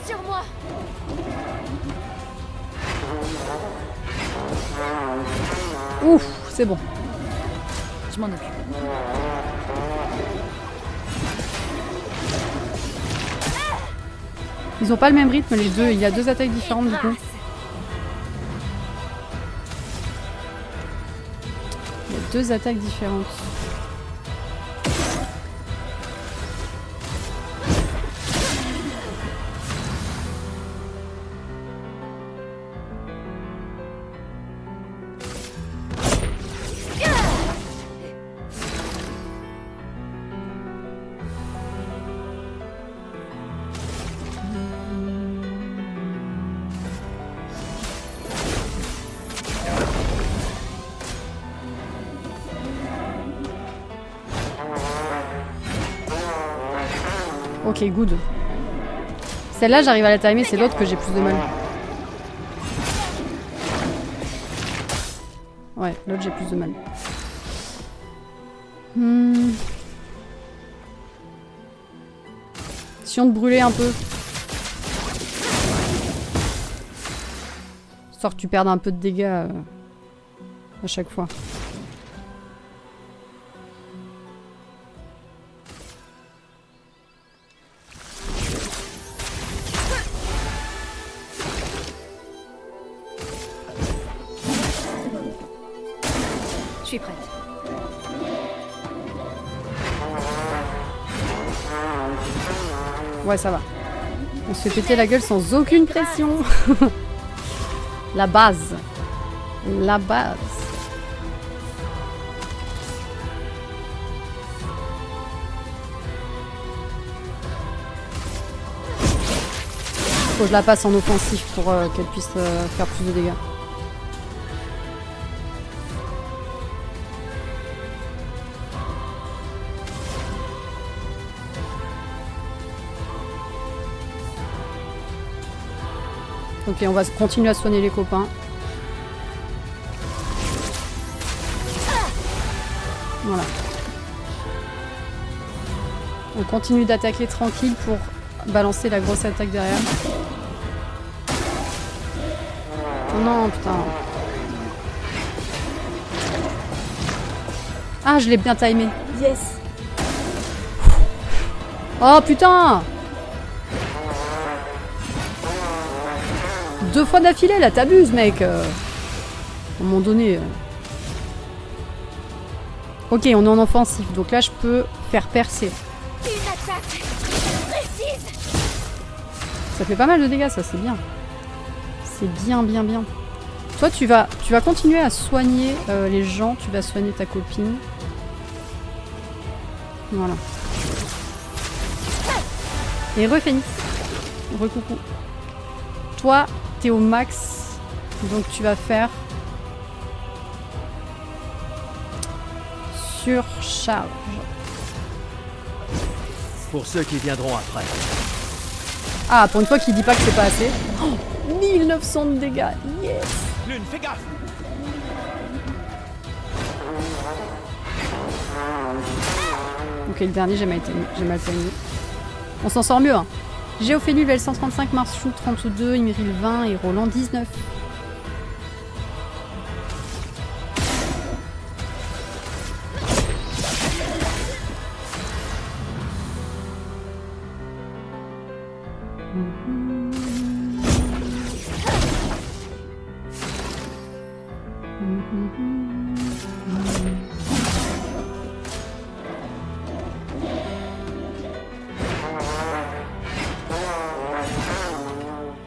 Sur moi. Ouf, c'est bon. Je m'en occupe. Ils ont pas le même rythme les deux, il y a deux attaques différentes du coup. Il y a deux attaques différentes. Ok, good. Celle-là, j'arrive à la timer, c'est l'autre que j'ai plus de mal. Ouais, l'autre, j'ai plus de mal. Si on te brûlait un peu. Histoire que tu perdes un peu de dégâts à chaque fois. Je suis prête. Ouais, ça va. On se fait péter la gueule sans aucune pression. La base. La base. Faut que je la passe en offensif pour qu'elle puisse faire plus de dégâts. Ok, on va continuer à soigner les copains. Voilà. On continue d'attaquer tranquille pour balancer la grosse attaque derrière. Oh non, putain. Ah, je l'ai bien timé. Yes. Oh putain! 2 fois d'affilée là, t'abuses mec! À un moment donné. Ok, on est en offensif, donc là je peux faire percer. Une attaque précise. Ça fait pas mal de dégâts, ça, c'est bien. C'est bien, bien, bien. Toi, tu vas continuer à soigner les gens, tu vas soigner ta copine. Voilà. Et re-Phénix. Re-coucou. Toi, t'es au max, donc tu vas faire surcharge. Pour ceux qui viendront après. Ah, pour une fois qu'il dit pas que c'est pas assez. Oh, 1900 de dégâts, yes! Lune, fais gaffe! Ok, le dernier, j'ai mal timé. On s'en sort mieux, hein. Géophénu, level 135, Marchou 32, Imril 20 et Roland 19.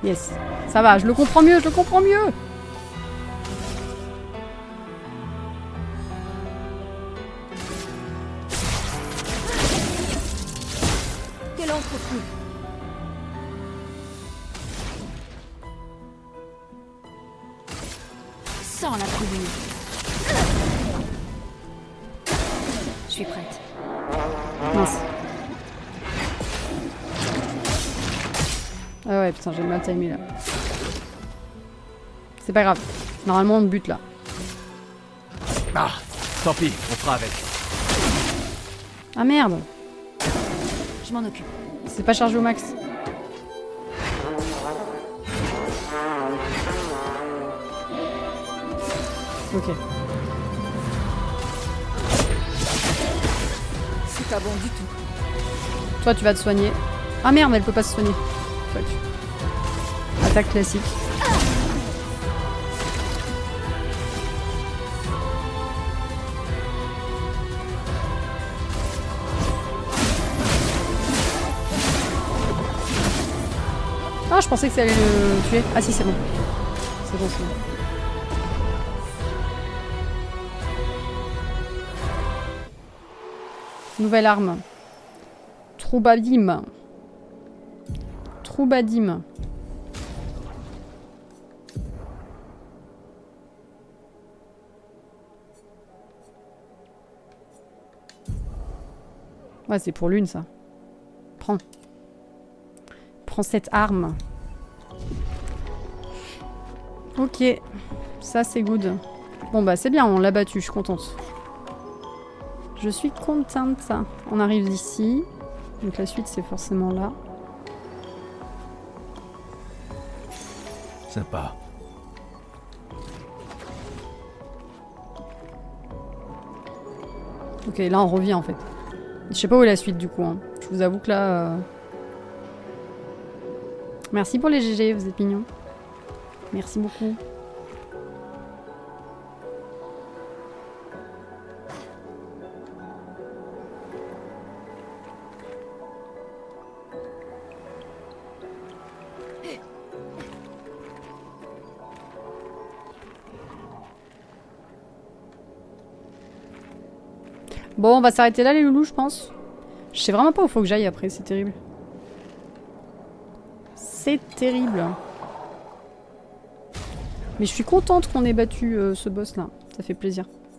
Yes, ça va, je le comprends mieux, je le comprends mieux. sens la foulée. Je suis prête. Mince. Ah ouais, putain, j'ai mal timé là. C'est pas grave. Normalement, on bute là. Ah, tant pis, on fera avec. Ah merde, Je m'en occupe. c'est pas chargé au max. Ok. C'est pas bon du tout. Toi, tu vas te soigner. Ah merde, elle peut pas se soigner. Fuck. Attaque classique. Ah, je pensais que ça allait le tuer. Ah si, c'est bon. C'est bon, c'est bon. Nouvelle arme. Troubadim. Troubadim. Ouais, c'est pour l'une, ça. Prends. Prends cette arme. Ok. Ça, c'est good. Bon, bah, c'est bien, on l'a battu, je suis contente. Je suis contente. On arrive d'ici. Donc la suite, c'est forcément là. Sympa. Ok, là, on revient, en fait. Je sais pas où est la suite, du coup. Hein. Je vous avoue que là... Merci pour les GG, vous êtes mignons. Merci beaucoup. Bon, on va s'arrêter là, les loulous, je pense. Je sais vraiment pas où faut que j'aille après, c'est terrible. C'est terrible. Mais je suis contente qu'on ait battu ce boss là. Ça fait plaisir.